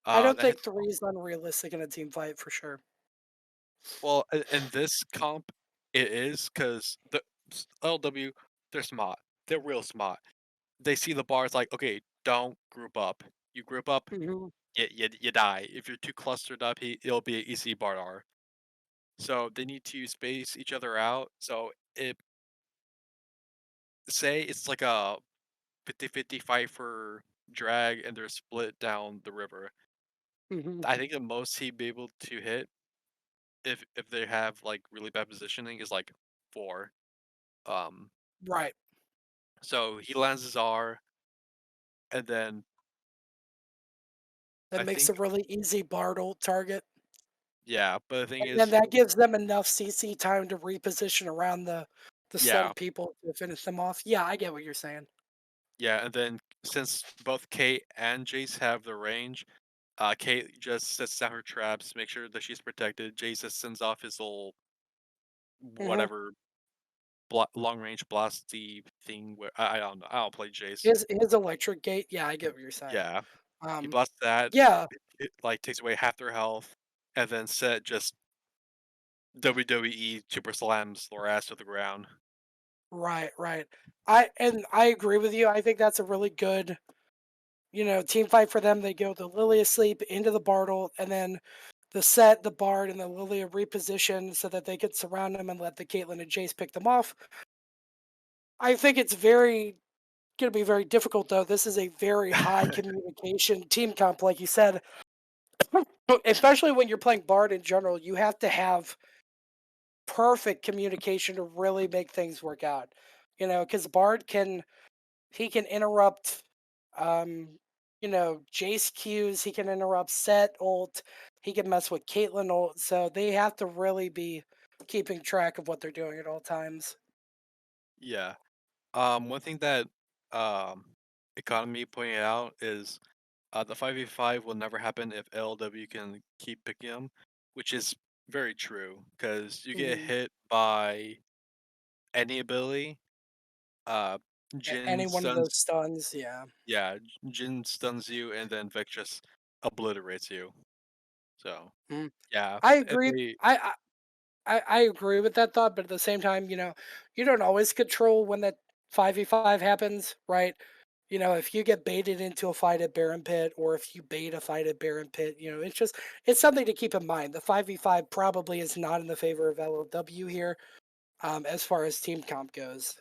I don't That think hits 3 is unrealistic in a team fight for sure. well in this comp. It is because the LW, they're smart. They're real smart. They see the bars like, okay, don't group up. You group up, Mhm. you die. If you're too clustered up, it'll be an easy bar R. So they need to space each other out. So it say it's like a 50-50 fight for drag, and they're split down the river. Mhm. I think the most he'd be able to hit if they have like really bad positioning is like 4. Um, Right. so he lands his R, and then That I makes think a really easy Bartle target. yeah. But the thing And then is, that gives them enough CC time to reposition around the yeah, stunned people to finish them off. Yeah, I get what you're saying. yeah, and then since both Kate and Jace have the range, Kate just sets down her traps, make sure that she's protected. Jace just sends off his little Mhm. whatever long range blasty thing. Where I don't know. I don't play Jace. His electric gate, yeah, I get what you're saying. Yeah, he Um, blasts that. yeah, It like takes away half their health, and then Set just WWE super slams their ass to the ground. right, right. I agree with you. I think that's a really good Team fight for them. They go the Lily asleep into the Bartle, and then the Set, the Bard, and the Lilia reposition so that they could surround them and let the Caitlyn and Jace pick them off. I think it's very going to be very difficult though. This is a very high communication team comp, like you said. Especially when you're playing Bard in general, you have to have perfect communication to really make things work out. Because Bard can interrupt Jace Q's, he can interrupt Set ult, he can mess with Caitlyn ult, so they have to really be keeping track of what they're doing at all times. Yeah. One thing that um Economy pointed out is the 5v5 will never happen if LLW can keep picking them, which is very true because you get Mhm. hit by any ability. Uh, Any Jin one of stuns, those stuns, yeah. yeah, Jin stuns you, and then Vic just obliterates you. So Mhm. yeah, I if agree. they I agree with that thought, but at the same time, you don't always control when that 5v5 happens, right? If you get baited into a fight at Baron Pit, or if you bait a fight at Baron Pit, it's something to keep in mind. The 5v5 probably is not in the favor of LLW here, as far as team comp goes.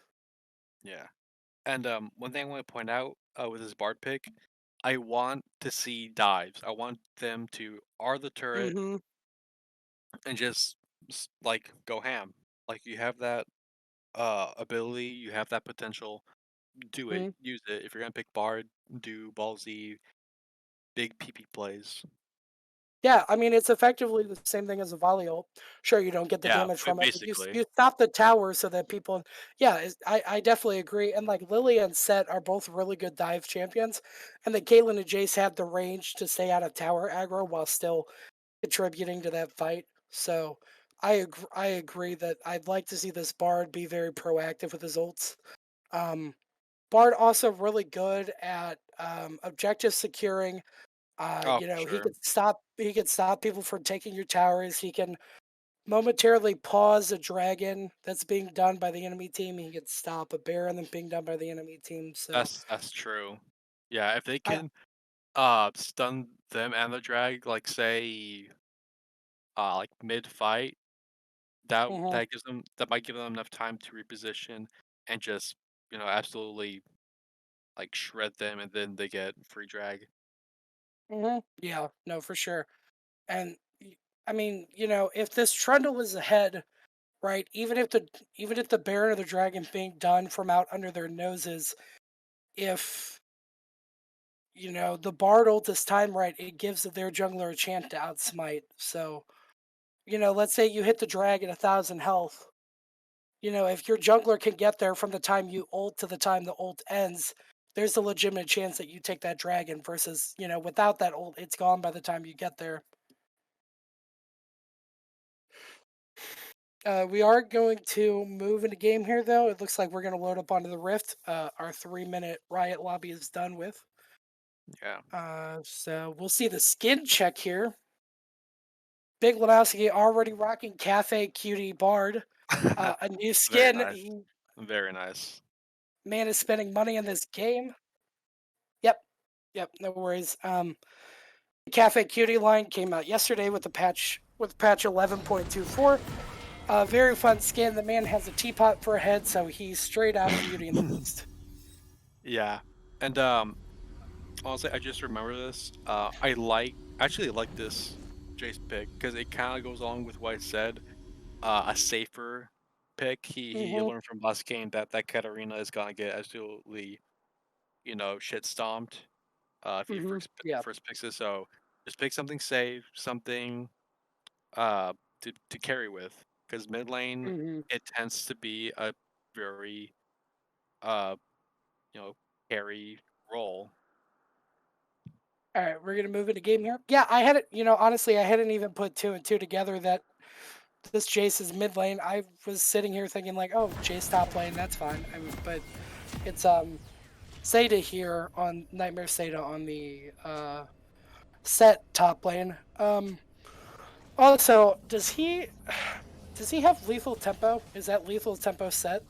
yeah. And one thing I want to point out with this Bard pick, I want to see dives. I want them to R the turret Mm-hmm. and just like go ham. Like you have that ability, you have that potential. Do it, use it. If you're gonna pick Bard, do ballsy big PP plays. Yeah, I mean, it's effectively the same thing as a volley ult. Sure, you don't get the Yeah, damage from it, but basically. you stop the tower so that people. Yeah, I definitely agree. And like Lily and Set are both really good dive champions, and the Caitlyn and Jace have the range to stay out of tower aggro while still contributing to that fight. So I agree that I'd like to see this Bard be very proactive with his ults. Um, Bard also really good at objective securing. Oh, for He sure. could stop people from taking your towers. He can momentarily pause a dragon that's being done by the enemy team. He could stop a baron that's being done by the enemy team. So That's true. Yeah, if they I can stun them and the drag, like say like mid fight, mhm, that might give them enough time to reposition and just, absolutely like shred them and then they get free drag. yeah, no, for sure. And I mean, if this trundle is ahead, right? Even if the baron or the dragon being done from out under their noses, if the bard ult is time right, it gives their jungler a chance to outsmite. So let's say you hit the drag at 1,000 health. If your jungler can get there from the time you ult to the time the ult ends, there's a legitimate chance that you take that dragon versus, without that ult, it's gone by the time you get there. We are going to move into game here, though. It looks like we're going to load up onto the Rift. Our 3-minute Riot lobby is done with. Yeah. So we'll see the skin check here. Big Lebowski already rocking Cafe Cutie Bard. A new Very skin. nice. Very nice. Man is spending money in this game. Yep. Yep. No worries. Cafe Cutie line came out yesterday with patch 11.24. Very fun skin. The man has a teapot for a head, so he's straight out of Beauty and the Beast. Yeah. And honestly, I just remember this. Actually like this Jace pick because it kind of goes along with what I said. A safer pick. He Hmm. learned from last game that Katarina is gonna get absolutely shit stomped. If he Yeah. first picks it, so just pick something safe, something uh to carry with because mid lane Hmm. it tends to be a very uh you know carry role. All right, we're gonna move into game here. Yeah, I had it. Honestly, I hadn't even put two and two together that this Jace is mid lane. I was sitting here thinking like, oh, Jace top lane, that's fine. But it's Seda here on Nightmare Seda on the set top lane. Also, does he have lethal tempo? Is that lethal tempo set?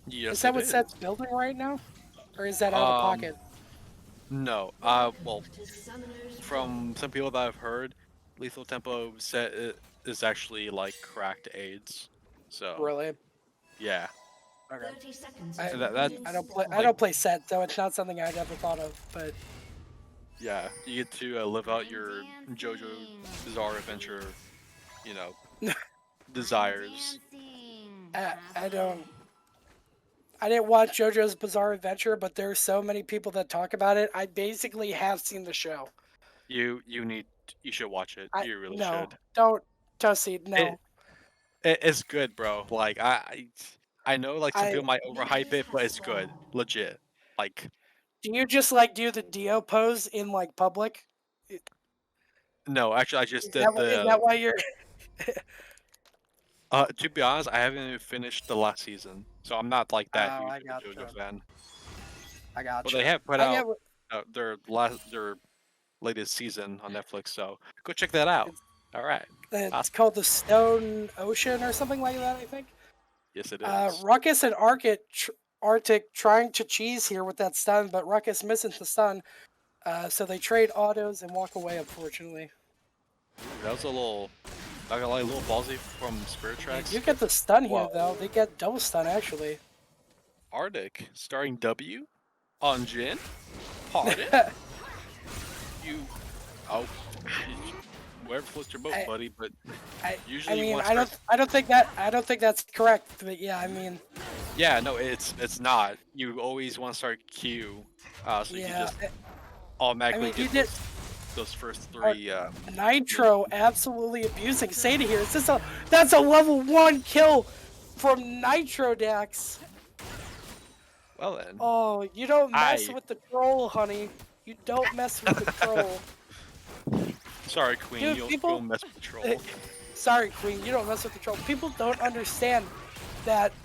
Is Yes, that it what is. set's building right now, or is that out of Um, pocket? No. Well, from some people that I've heard, lethal tempo set is actually like cracked AIDS. So Really? yeah, Okay. 30 seconds I and until minions I like spawn. don't play set, so it's not something I'd ever thought of. But yeah, you get to live out I'm your JoJo dancing. Bizarre Adventure, you know, I'm desires. dancing. I don't. Happily. I didn't watch JoJo's Bizarre Adventure, but there's so many people that talk about it. I basically have seen the show. You should watch it. I You really no, should. don't Toasty, It, no. it's good, bro. Like I know like some I people might overhype Minions it, have but it's good, spawned. legit. Like do you just like do the Dio pose in like public? no, actually, I just Is did is the. that why you're? To be honest, I haven't even finished the last season, so I'm not like that Oh, huge I of a JoJo gotcha. fan. I But they gotcha. have put I get out what their latest season on Netflix, so go check that out. it's, All right, it's awesome. called the Stone Ocean or something like that. I think. Yes, it is. Ruckus and Arctic trying to cheese here with that stun, but Ruckus missing the stun. So they trade autos and walk away. Unfortunately, Ooh, that was a little, not gonna lie, a little ballsy from Spirit they Tracks. do get the stun here Whoa, though. They get double stun actually. Arctic starring W on Jin. Pardon? You, oh, wherever floats your boat, I, buddy. But I usually you mean, want to start. I don't think that's correct. But yeah, I mean, Yeah, no, it's not. You always want to start Q, so you can yeah, just automatically mean, you get did. those first Or three. Nitro absolutely abusing Sada here. Is this a that's a level 1 kill from Nitro Dax. Well then, Oh, you don't mess I with the troll, honey. You don't mess with the troll. sorry, Queen, Dude, you'll people mess with the troll. sorry, Queen, you don't mess with the troll. People don't understand that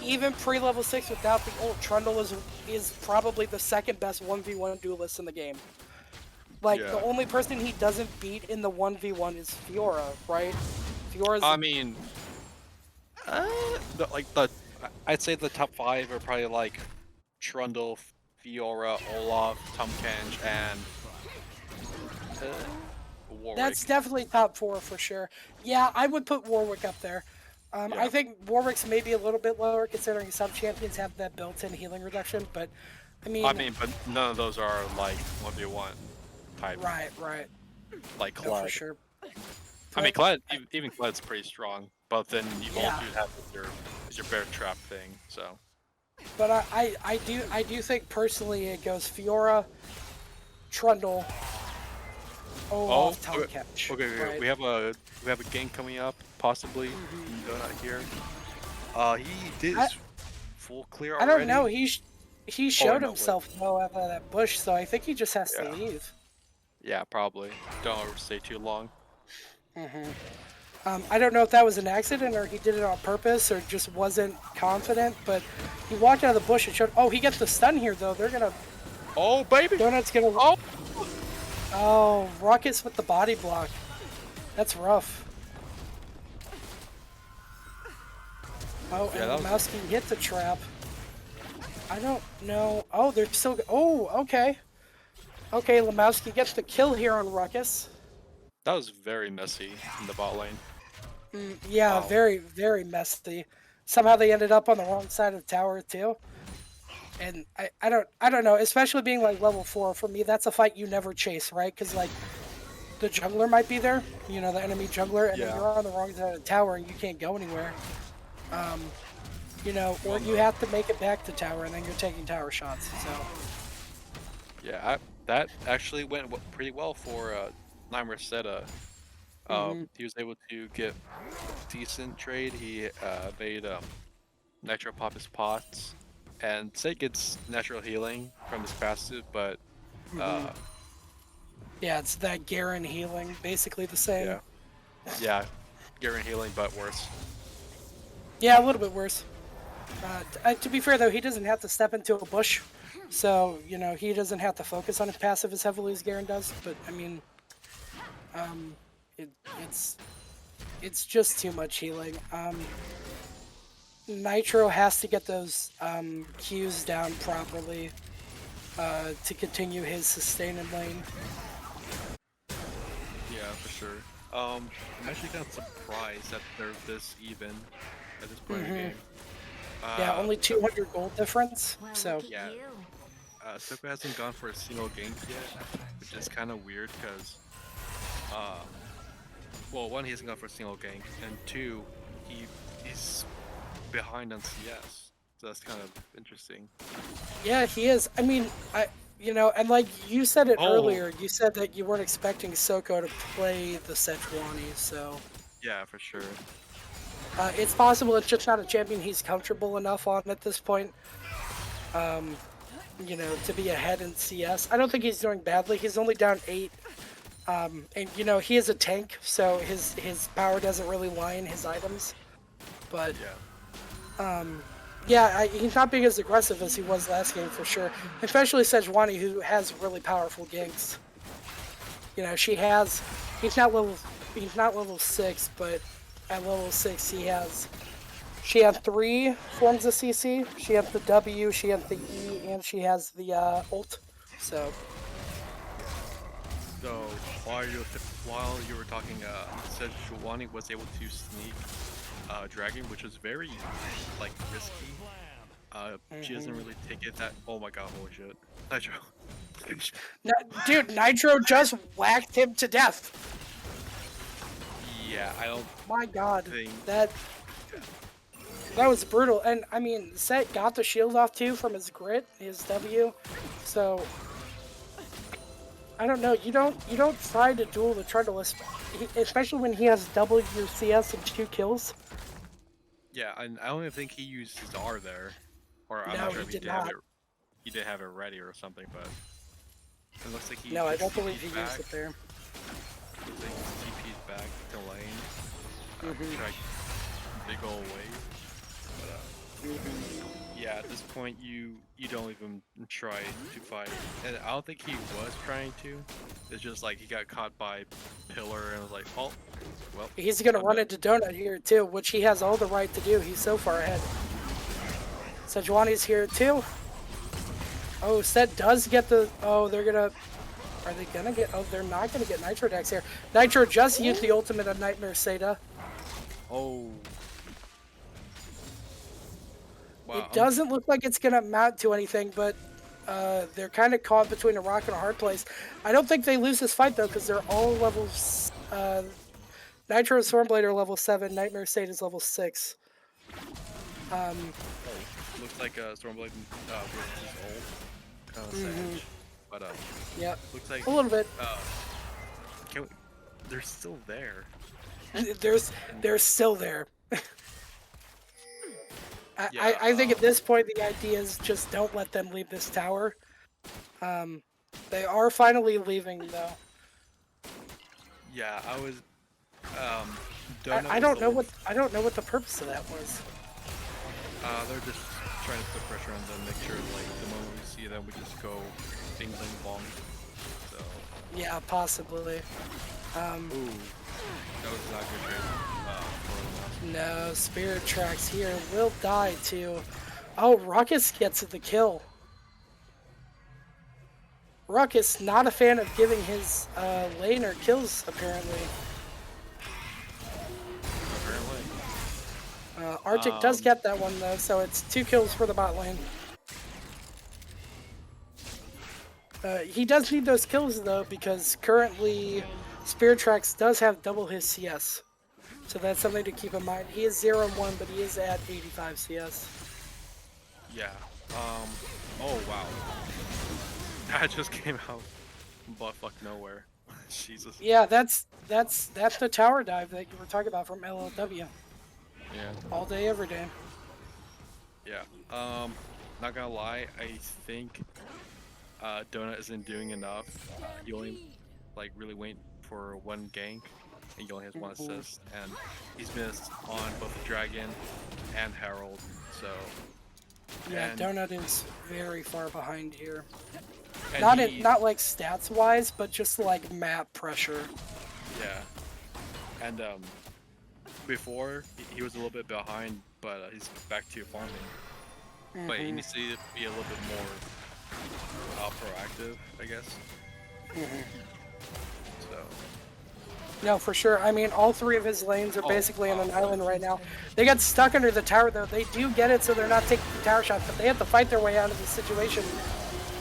even pre-level 6 without the ult, Trundle is probably the second best 1v1 duelist in the game. Like, the Yeah, only person he doesn't beat in the 1v1 is Fiora, right? Fiora's I mean, like I'd say the top five are probably like Trundle, Fiora, Olaf, Tumkench, and That's Warwick. definitely top 4 for sure. Yeah, I would put Warwick up there. I Yeah, think Warwick's maybe a little bit lower considering some champions have that built-in healing reduction, but I I mean, mean, but none of those are like 1v1 type, right. like No, for Kled. sure. I mean, But Kled, even Kled's pretty strong, but then you all yeah, do have your bear trap thing. So but I do think personally it goes Fiora, Trundle, oh, Olaf, okay, Tanketch, okay. right? We have a game coming up, possibly. Hmm. Not here. He did I his full clear I don't know. already. He Or showed no, wait. himself though out of that bush, so I think he just has to Yeah, leave. yeah, probably. Don't overstay too long. Hmm. I don't know if that was an accident or he did it on purpose or just wasn't confident, but he walked out of the bush and showed. Oh, he gets the stun here though. They're gonna. Oh, baby! Donut's gonna. Oh, Oh, Ruckus with the body block. That's rough. Oh, yeah, and that was Lemowski hit the trap. I don't know. Oh, they're still. Oh, okay. Okay, Lemowski gets the kill here on Ruckus. very messy in the bot lane. Yeah, Oh, very messy. Somehow they ended up on the wrong side of the tower too. And I don't know, especially being like level 4 for me, that's a fight you never chase, right? Because like the jungler might be there, you know, the enemy jungler, and then yeah. you're on the wrong side of the tower and you can't go anywhere. Um, you know, or Well, you no. have to make it back to tower and then you're taking tower shots. So Yeah, that actually went pretty well for Seta. hmm He was able to get decent trade. He made Nitro pop his pots, and Seth gets natural healing from his passive, but hmm uh, yeah, it's that Garen healing, basically the same. yeah, yeah, Garen healing, but worse. Yeah, a little bit worse. To be fair though, he doesn't have to step into a bush, so you know he doesn't have to focus on his passive as heavily as Garen does. But I mean, um, it, it's it's just too much healing. Nitro has to get those Qs down properly. to continue his sustain in lane. Yeah, for sure. I'm actually kind of surprised that they're this even at this point in the game. Yeah, only 200 gold difference. Well, So look at yeah. you. Soko hasn't gone for a single gank yet, which is kind of weird because, well, one, he hasn't gone for a single gank, and two, he's behind on CS, so that's kind of interesting. yeah, he is. I mean, and like you said it Oh. earlier, you said that you weren't expecting Soko to play the Sejuani, so Yeah, for sure. it's possible it's just not a champion he's comfortable enough on at this point. To be ahead in CS. I don't think he's doing badly. He's only down 8. And he is a tank, so his power doesn't really lie in his items. But he's not being as aggressive as he was last game for sure. Especially Sejuani, who has really powerful ganks. He's not level 6, but at level 6 she had 3 forms of CC. She had the W, she had the E, and she has the ult. So while you were talking, Sejuani was able to sneak Dragon, which was very risky. She doesn't really take it that. Oh my god! Holy shit! Nitro. Dude, Nitro just whacked him to death. Yeah, I don't. My god, think that was brutal. And I mean, Set got the shield off too from his grit, his W. So I don't know. You don't try to duel the Trundle, especially when he has double your CS and 2 kills. Yeah, and I don't even think he used his R there, or I'm No, not sure if he he did did have not. it. He did have it ready or something, but it looks like he. No, I just don't believe TP'd he back. used it there. Looks like he TP'd back to lane. Try big ol' wave. But yeah, at this point you don't even try to fight, and I don't think he was trying to. It's just like he got caught by pillar and was like, oh, well. He's gonna run into Donut here too, which he has all the right to do. He's so far ahead. Sejuani's here too. Oh, Set does get the. Oh, they're gonna. Are they gonna get? Oh, they're not gonna get Nitro Dex here. Nitro just used the ultimate on Nightmare Seda. Oh. Wow. It doesn't look like it's gonna amount to anything, but they're kind of caught between a rock and a hard place. I don't think they lose this fight though, because they're all levels. Nitro and Stormblade are level 7. Nightmare State is level 6. Looks like Stormblade with his ult, kind of savage. But Yep. looks like A little bit. They're still there. They're still there. Yeah, I think at this point the idea is just don't let them leave this tower. They are finally leaving though. Yeah, I was. I don't know what the purpose of that was. They're just trying to put pressure on them, make sure the moment we see them, we just go bing bing bong. So. Yeah, possibly. Ooh, that was not good trade. No, Spirit Tracks here will die too. Oh, Ruckus gets the kill. Ruckus not a fan of giving his laner kills apparently. Arctic does get that one though, so it's 2 kills for the bot lane. He does need those kills though, because currently Spirit Tracks does have double his CS. So that's something to keep in mind. He is 0-1, but he is at 85 CS. Yeah. Oh wow. That just came out butt fuck nowhere. Jesus. Yeah, that's the tower dive that you were talking about from LLW. Yeah. All day, every day. Yeah. Not gonna lie, I think Donut isn't doing enough. He only really went for 1 gank, and he only has 1 assist, and he's missed on both the Dragon and Herald. So. Yeah, Donut is very far behind here. And Not like stats wise, but just like map pressure. Yeah. And before he was a little bit behind, but he's back to farming. But he needs to be a little bit more proactive, I guess. So. No, for sure. I mean, all three of his lanes are basically on an island right now. They got stuck under the tower, though. They do get it, so they're not taking the tower shot, but they have to fight their way out of the situation.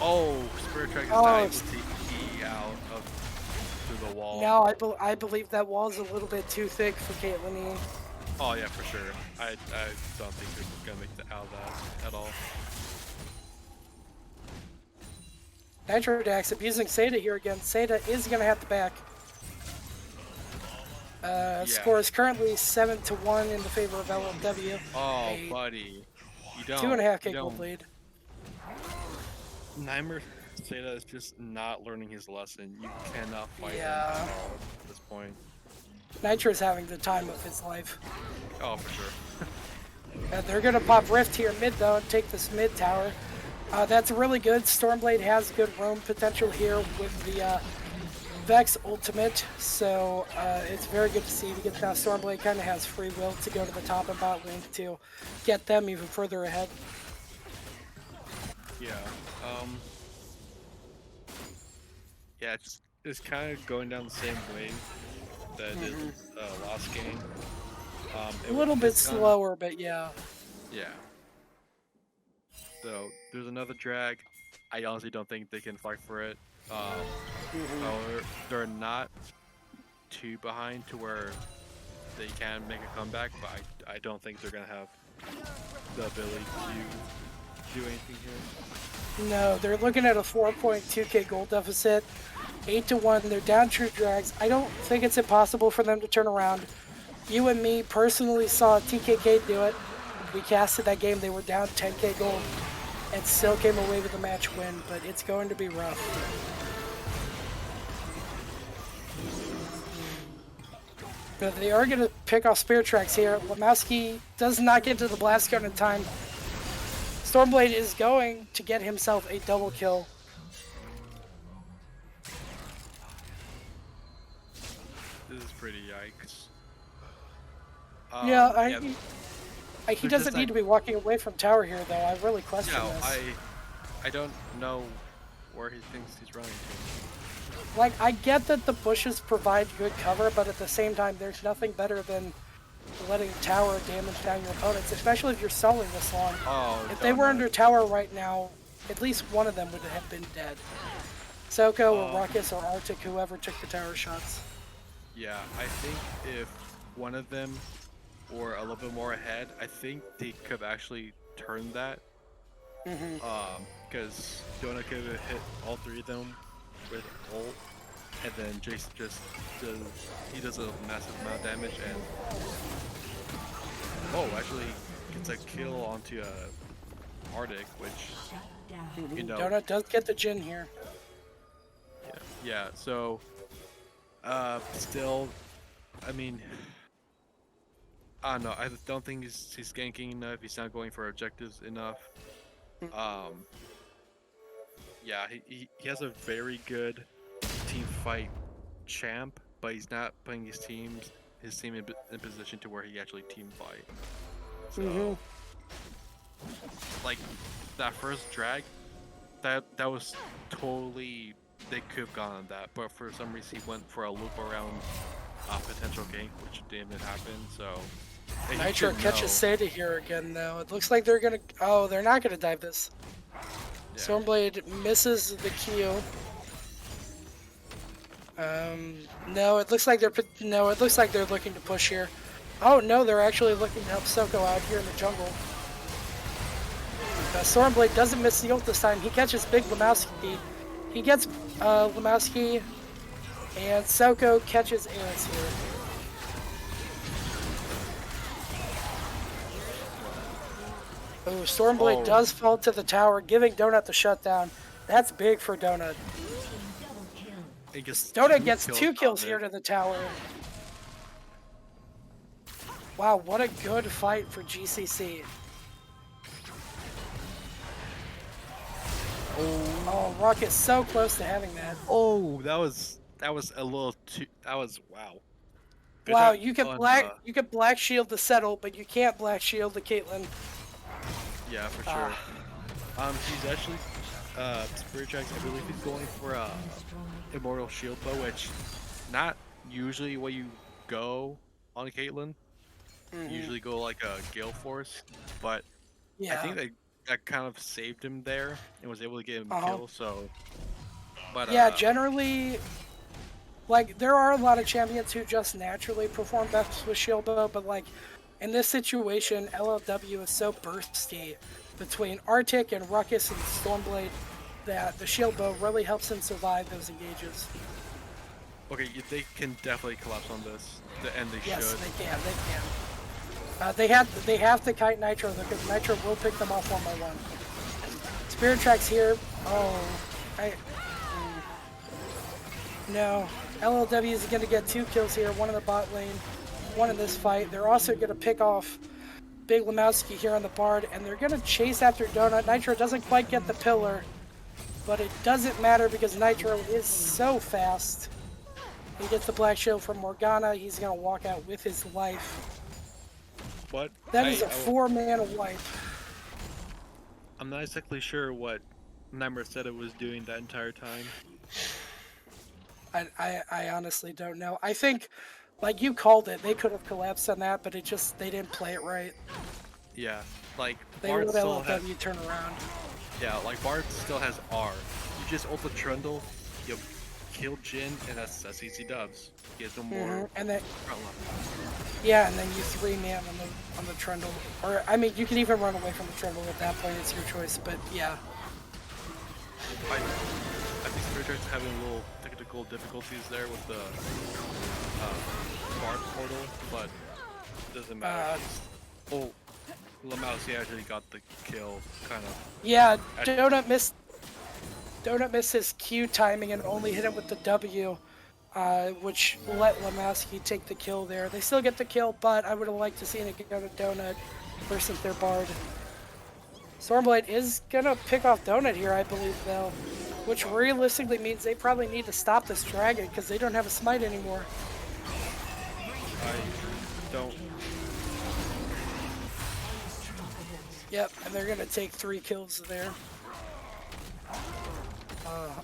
Oh, Spirit Track is not able to E out of through the wall. No, I believe that wall is a little bit too thick for Caitlyn E. Oh yeah, for sure. I don't think they're gonna make it out of that at all. Nitrodax abusing Seda here again. Seda is gonna have to back. Score is currently 7-1 in the favor of LLW. Oh, buddy. You don't. 2.5K gold lead. Neimer Seda is just not learning his lesson. You cannot fight him at all at this point. Nitro's having the time of his life. Oh, for sure. They're gonna pop Rift here mid though and take this mid tower. That's really good. Stormblade has good roam potential here with the Vex ultimate, so it's very good to see because now Stormblade kind of has free will to go to the top of bot lane to get them even further ahead. Yeah. Yeah, it's kind of going down the same way that it did last game. A little bit slower, but yeah. Yeah. So there's another drag. I honestly don't think they can fight for it. However, they're not too behind to where they can make a comeback, but I don't think they're gonna have the ability to do anything here. No, they're looking at a 4.2k gold deficit, 8-1. They're down true drags. I don't think it's impossible for them to turn around. You and me personally saw TKK do it. We casted that game. They were down 10k gold and still came away with a match win, but it's going to be rough. But they are going to pick off Spirit Tracks here. Lemowski does not get to the blast gun in time. Stormblade is going to get himself a double kill. This is pretty yikes. He doesn't need to be walking away from tower here, though. I really question this. I don't know where he thinks he's running to. Like, I get that the bushes provide good cover, but at the same time, there's nothing better than letting tower damage down your opponents, especially if you're soloing this long. If they were under tower right now, at least one of them would have been dead. Soko or Ruckus or Arctic, whoever took the tower shots. Yeah, I think if one of them were a little bit more ahead, I think they could have actually turned that. Because Donut could have hit all three of them with ult, and then Jason just does a massive amount of damage, and actually gets a kill onto Arctic, which you know, Donut does get the Jhin here. Yeah. So still, I mean, I don't know. I don't think he's ganking enough. He's not going for objectives enough. Yeah, he has a very good team fight champ, but he's not putting his team in position to where he actually team fight. So, like that first drag, that was totally, they could have gone on that, but for some reason he went for a loop around potential gank, which didn't happen. So Nitro catches Seda here again, though. It looks like they're gonna. Oh, they're not gonna dive this. Yeah. Stormblade misses the Q. No, it looks like they're. No, it looks like they're looking to push here. Oh no, they're actually looking to help Soko out here in the jungle. Stormblade doesn't miss the ult this time. He catches Big Lemowski. He gets Lemowski, and Soko catches Eris here. Oh, Stormblade does fall to the tower, giving Donut the shutdown. That's big for Donut. Donut gets 2 kills here to the tower. Wow, what a good fight for GCC. Oh, Rock is so close to having that. Oh, that was a little too. That was wow. Good wow, you can black shield the settle, but you can't black shield the Caitlyn. Yeah, for sure. He's actually Spirit Jax, I believe he's going for Immortal Shield Bow, which not usually where you go on a Caitlyn. You usually go like a Gale Force, but I Yeah. think that kind of saved him there and was able to get him a Uh-huh. kill. So, but Yeah, generally, like, there are a lot of champions who just naturally perform best with shield bow, but like, in this situation, LLW is so bursty between Arctic and Ruckus and Stormblade that the shield bow really helps him survive those engages. okay, they can definitely collapse on this, and they Yes, should. they can. They can. They have to kite Nitro though, because Nitro will pick them off one by one. Spirit Tracks here. Oh, no. LLW is going to get 2 kills here, one in the bot lane, one in this fight. They're also going to pick off Big Lemowski here on the Bard, and they're going to chase after Donut. Nitro doesn't quite get the pillar, but it doesn't matter because Nitro is so fast. He gets the Black Shield from Morgana. He's going to walk out with his life. But That is a 4-mana wipe. I'm not exactly sure what Nightmare said it was doing that entire time. I honestly don't know. I think, like you called it, they could have collapsed on that, but they didn't play it right. Yeah, like They Bard let still has. LLW turn around. Yeah, like Bard still has R. You just ult the Trundle, you kill Jin, and that's easy dubs. He has no more And then front line. yeah, and then you 3-man on the Trundle. Or I mean, you can even run away from the Trundle at that point. It's your choice, but yeah. I think Spirit Jax is having a little technical difficulties there with the Bard portal, but it doesn't matter. Oh, Lemowski actually got the kill, kind of. Yeah, Donut missed his Q timing and only hit him with the W, which let Lemowski take the kill there. They still get the kill, but I would have liked to see it go to Donut versus their Bard. Stormblade is gonna pick off Donut here, I believe, though, which realistically means they probably need to stop this dragon because they don't have a smite anymore. I don't. Yep, and they're gonna take 3 kills there.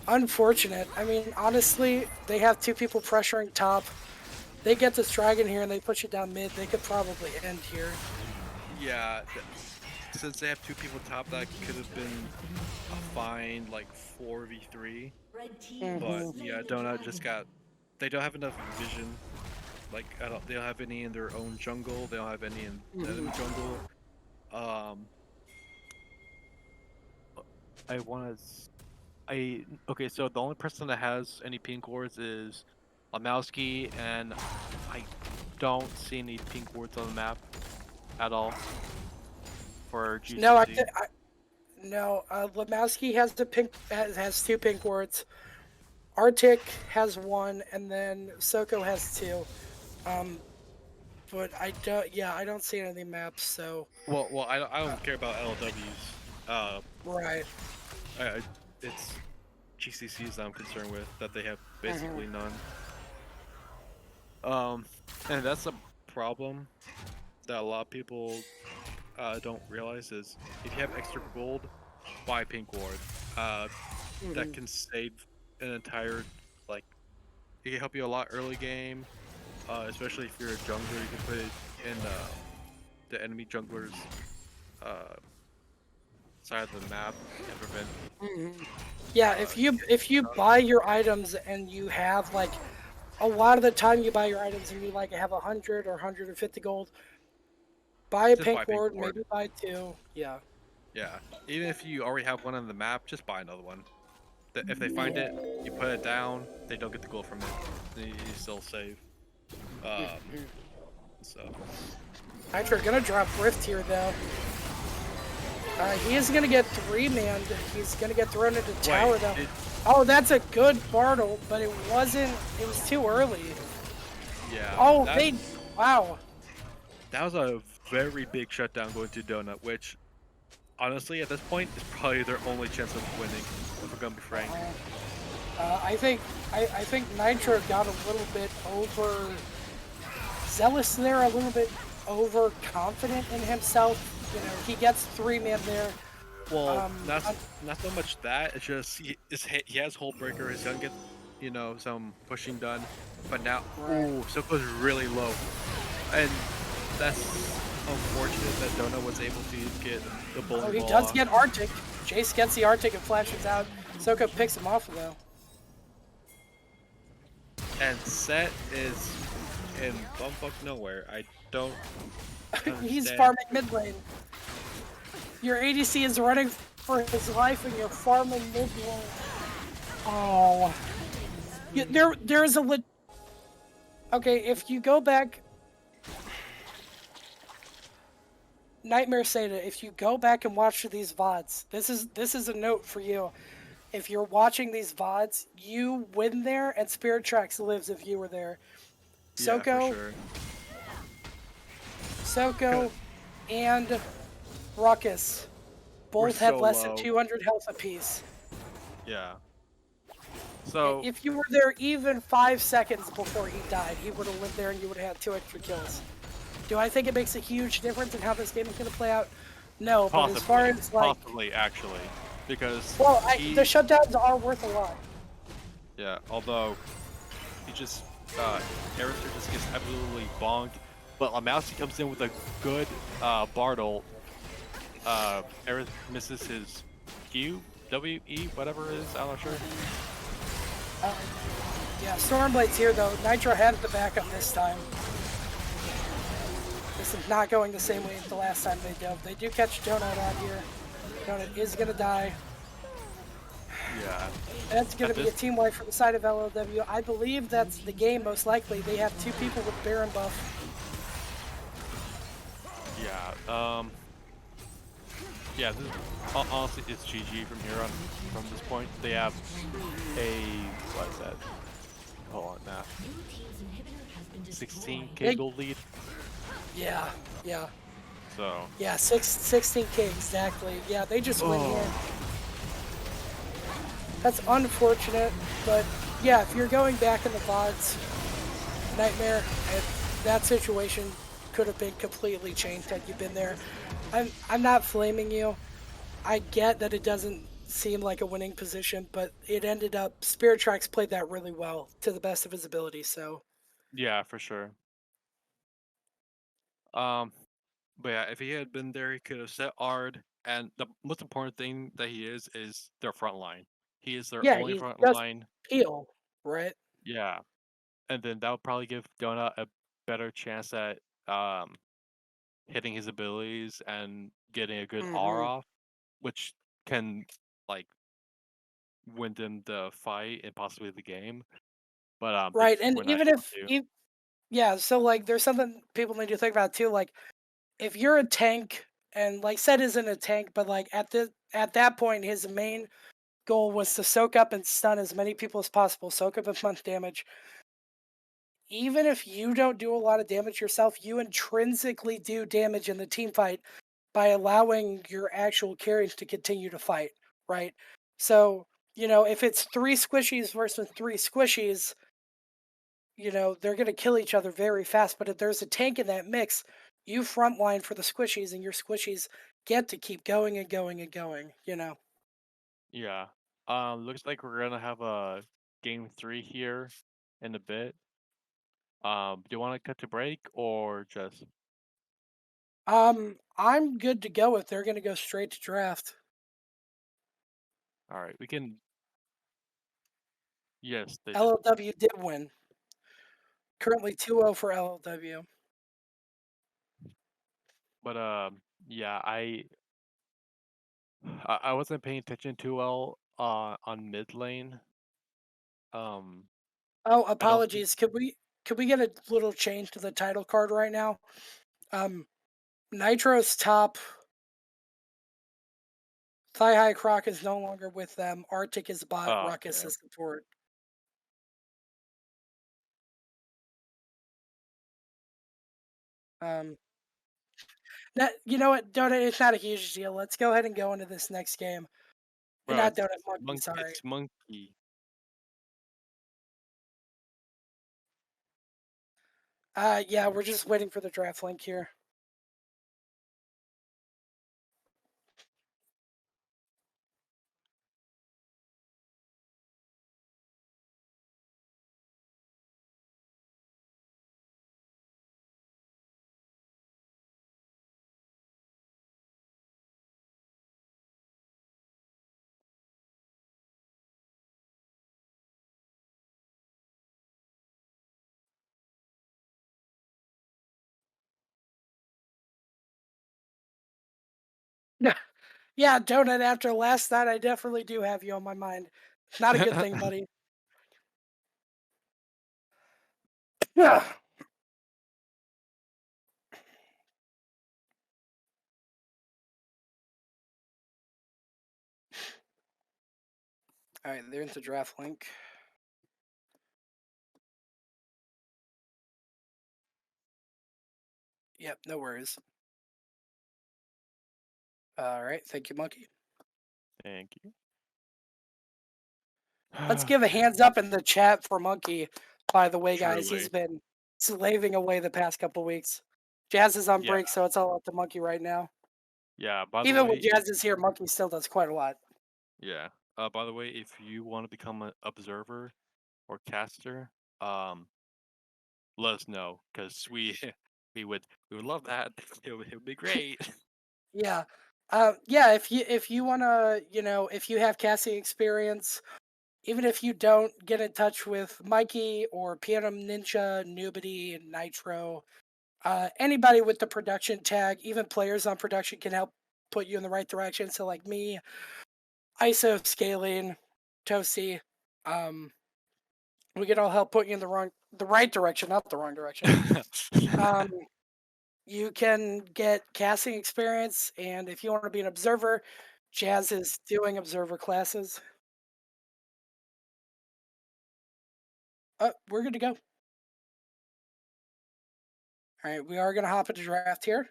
Unfortunate. I mean, honestly, they have 2 people pressuring top. They get this dragon here and they push it down mid. They could probably end here. Yeah, since they have 2 people top, that could have been a fine like 4v3. But yeah, Donut just got. They don't have enough vision. Like they don't have any in their own jungle. They don't have any in the enemy jungle. Okay, so the only person that has any pink wards is Lemowski, and I don't see any pink wards on the map at all for GCC. No, Lemowski has has 2 pink wards. Arctic has 1, and then Soko has 2. But I don't see any of the maps. So Well, I don't care about LLWs. right. It's GCCs I'm concerned with, that they have basically none. And that's a problem that a lot of people don't realize is if you have extra gold, buy pink ward. That can save an entire, like, it can help you a lot early game, especially if you're a jungler. You can put it in the enemy jungler's side of the map and prevent. Yeah, if you buy your items and you have like a lot of the time you buy your items and you like have 100 or 150 gold, buy a pink ward, maybe buy 2. Yeah. Yeah, even if you already have one on the map, just buy another one. If they find it, you put it down, they don't get the gold from it. You still save. So. Nitro gonna drop Rift here though. He is gonna get 3-manned. He's gonna get thrown into tower though. Oh, that's a good Bartle, but it wasn't. It was too early. Yeah. Oh, wow. That was a very big shutdown going to Donut, which honestly at this point is probably their only chance of winning. If we're gonna be frank. I think Nitro got a little bit over zealous there, a little bit overconfident in himself. You know, he gets 3-man there. Well, Un- not so much that. It's just he has Hold Breaker. He's gonna get some pushing done. But now, right. Soko's really low, and that's unfortunate that Donut was able to get the Oh, bowling he ball does off. get Arctic. Jace gets the Arctic and flashes out. Soko picks him off though. And Set is in bumfuck nowhere. I don't He's understand. farming mid lane. Your ADC is running for his life, and you're farming mid lane. Oh, there's a okay. If you go back, Nightmare Seda, if you go back and watch these VODs, this is a note for you. If you're watching these VODs, you win there, and Spirit Tracks lives if you were there. Yeah, for Soko, sure. Soko, and Ruckus We're both had so less than low. 200 health apiece. Yeah. So If you were there even 5 seconds before he died, he would have lived there and you would have had 2 extra kills. Do I think it makes a huge difference in how this game is going to play out? No, but as far as like... possibly actually, because Well, the shutdowns are worth a lot. yeah, although he just Arister just gets absolutely bonked, but Lamowski comes in with a good Bartle. Aerith misses his Q, W, E, whatever it is, I'm not sure. Yeah, Stormblade's here though. Nitro had the backup this time. This is not going the same way as the last time they dove. They do catch Donut out here. Donut is going to die. Yeah. That's going to be a team wipe from the side of LLW. I believe that's the game most likely. They have 2 people with Baron buff. Yeah. Yeah, this is, honestly, it's GG from here on. From this point, they have a what is that? Hold on, now 16k gold lead. Yeah, yeah. So Yeah, 16k exactly. Yeah, they just win here. That's unfortunate, but yeah, if you're going back in the VODs, Nightmare, that situation could have been completely changed had you been there. I'm not flaming you. I get that it doesn't seem like a winning position, but it ended up Spirit Tracks played that really well to the best of his ability, so yeah, for sure. But yeah, if he had been there, he could have set Ard. And the most important thing that he is their front line. He is their yeah, only he front does line. peel, right? Yeah, and then that would probably give Donut a better chance at hitting his abilities and getting a good R Mm-hmm. off, which can like win them the fight and possibly the game. But they Right, just and were not even able if to. you, yeah, so like there's something people need to think about too. Like if you're a tank, and like Set isn't a tank, but like at that point his main goal was to soak up and stun as many people as possible, soak up as much damage. Even if you don't do a lot of damage yourself, you intrinsically do damage in the team fight by allowing your actual carriage to continue to fight, right? So, if it's 3 squishies versus 3 squishies, they're going to kill each other very fast. But if there's a tank in that mix, you frontline for the squishies, and your squishies get to keep going and going and going. Yeah. Looks like we're gonna have a game 3 here in a bit. Do you want to cut to break or just? I'm good to go if they're going to go straight to draft. All right, we can. Yes, they did. LLW did win. Currently 2-0 for LLW. But yeah, I wasn't paying attention too well on mid lane. Um, Oh, I don't think. apologies. Could we get a little change to the title card right now? Um, Nitro's top. Thigh High Croc is no longer with them. Arctic is bot. Oh, Ruckus okay. is support. Um, you know what, Donut? It's not a huge deal. Let's go ahead and go into this next game. Bro, Not Donut Monkey. Sorry. It's monkey. Yeah, we're just waiting for the draft link here. Yeah, Donut, after last night, I definitely do have you on my mind. Not a good thing, buddy. Yeah. All right, there's the draft link. Yep, no worries. All right, thank you, Monkey. Thank you. Let's give a hands up in the chat for Monkey. By the way, guys, he's Truly. been slaving away the past couple weeks. Jazz is on Yeah. break, so it's all up to Monkey right now. Yeah. By the Even way, when Jazz is here, Monkey still does quite a lot. yeah. By the way, if you want to become an observer or caster, let us know because we we would love that. It would be great. Yeah. Yeah, if you wanna, if you have casting experience, even if you don't, get in touch with Mikey or Piano Ninja, Nubity, Nitro. Anybody with the production tag, even players on production can help put you in the right direction. So like me, ISO scaling, Toasty, um, we can all help put you in the right direction, not the wrong direction. Um, you can get casting experience, and if you want to be an observer, Jazz is doing observer classes. We're good to go. All right, we are gonna hop into draft here.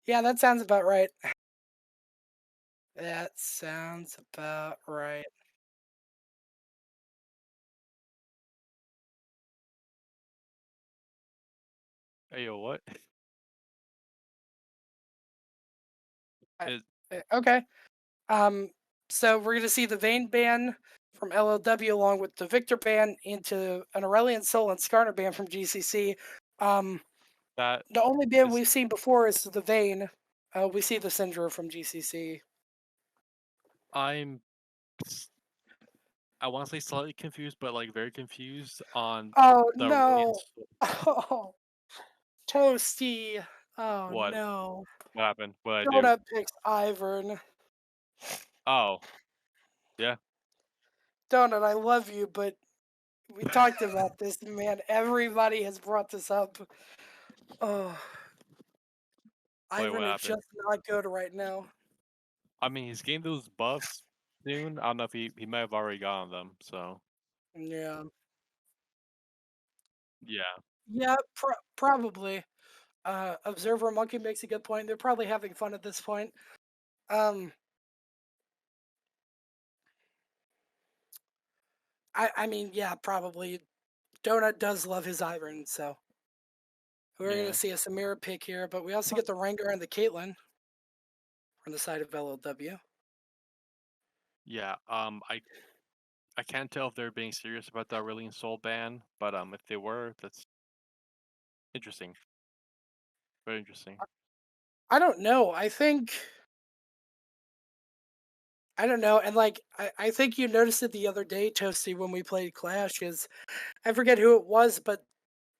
Yeah, that sounds about right. That sounds about right. Hey, yo, what? I, Is okay. Um, so we're gonna see the Vane ban from LLW along with the Victor ban into an Aurelian Soul and Skarner ban from GCC. Um, that the only ban is we've seen before is the Vane. We see the Syndra from GCC. I'm s- I want to say slightly confused, but like very confused on Oh the Aurelion no! Oh, Toasty! Oh what no! what happened? What did I do? Donut picks Ivern. Oh, yeah. Donut, I love you, but we talked about this, man. Everybody has brought this up. Oh, Wait, what Ivern is happened? just not good right now. I mean, he's getting those buffs soon. I don't know if he might have already gotten them. So Yeah. yeah, Yeah, probably. Observer Monkey makes a good point. They're probably having fun at this point. Um, I mean, yeah, probably. Donut does love his Ivern, so we're gonna yeah, see a Samira pick here, but we also get the Rengar and the Caitlyn on the side of LLW. yeah. I can't tell if they're being serious about the Aurelion Soul ban, but if they were, that's interesting. Very interesting. I don't know. I don't know, and like I think you noticed it the other day, Toasty, when we played Clash. Is I forget who it was, but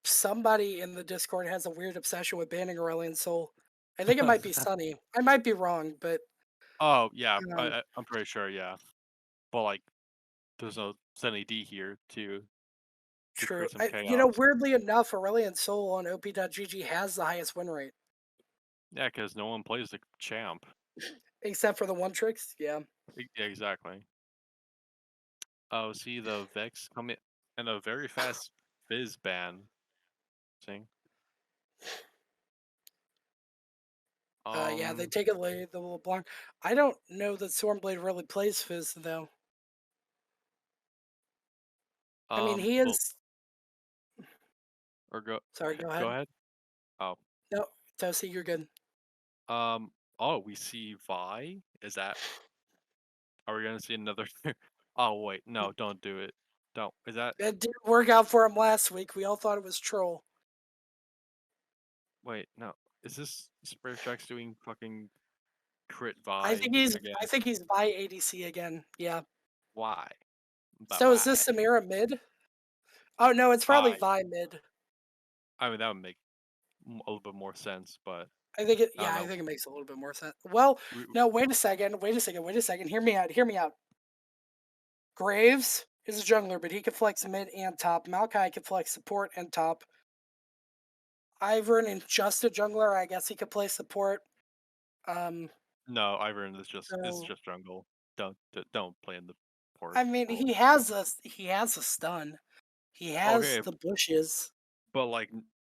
somebody in the Discord has a weird obsession with banning Aurelion Soul. I think it might be Sunny. I might be wrong, but Oh yeah, um, I'm pretty sure. Yeah, but like, there's no Sunny D here to true. create some chaos. Weirdly enough, Aurelion Soul on OP.gg has the highest win rate, Yeah, because no one plays the champ. except for the one tricks. Yeah. Yeah, exactly. Oh, see the Vex come in and a very fast Fizz ban. See? Yeah, they Um, take it late, the little block. I don't know that Stormblade really plays Fizz though. I mean, he well, is. or go Sorry, go go ahead. ahead. Oh, No, Toasty, you're good. um, oh, we see Vi. Is that? Are we gonna see another? Oh wait, no, don't do it. Don't. Is that? It didn't work out for him last week. We all thought it was troll. Wait, no. Is this Spirit Tracks doing fucking crit I Vi think he's again? I think he's by ADC again. Yeah. Why? But So is why? this Samira mid? Oh no, it's probably Why? Vi mid. I mean, that would make a little bit more sense, but I think it. I don't Yeah, I know. think it makes a little bit more sense. Well, We- no, wait a second. Wait a second. Wait a second. Hear me out. Hear me out. Graves is a jungler, but he can flex mid and top. Maokai can flex support and top. Ivern is just a jungler. I guess he could play support. No, Ivern is So just jungle. Don't play in the port I mean, world. he has a stun. He has Okay, the bushes. but like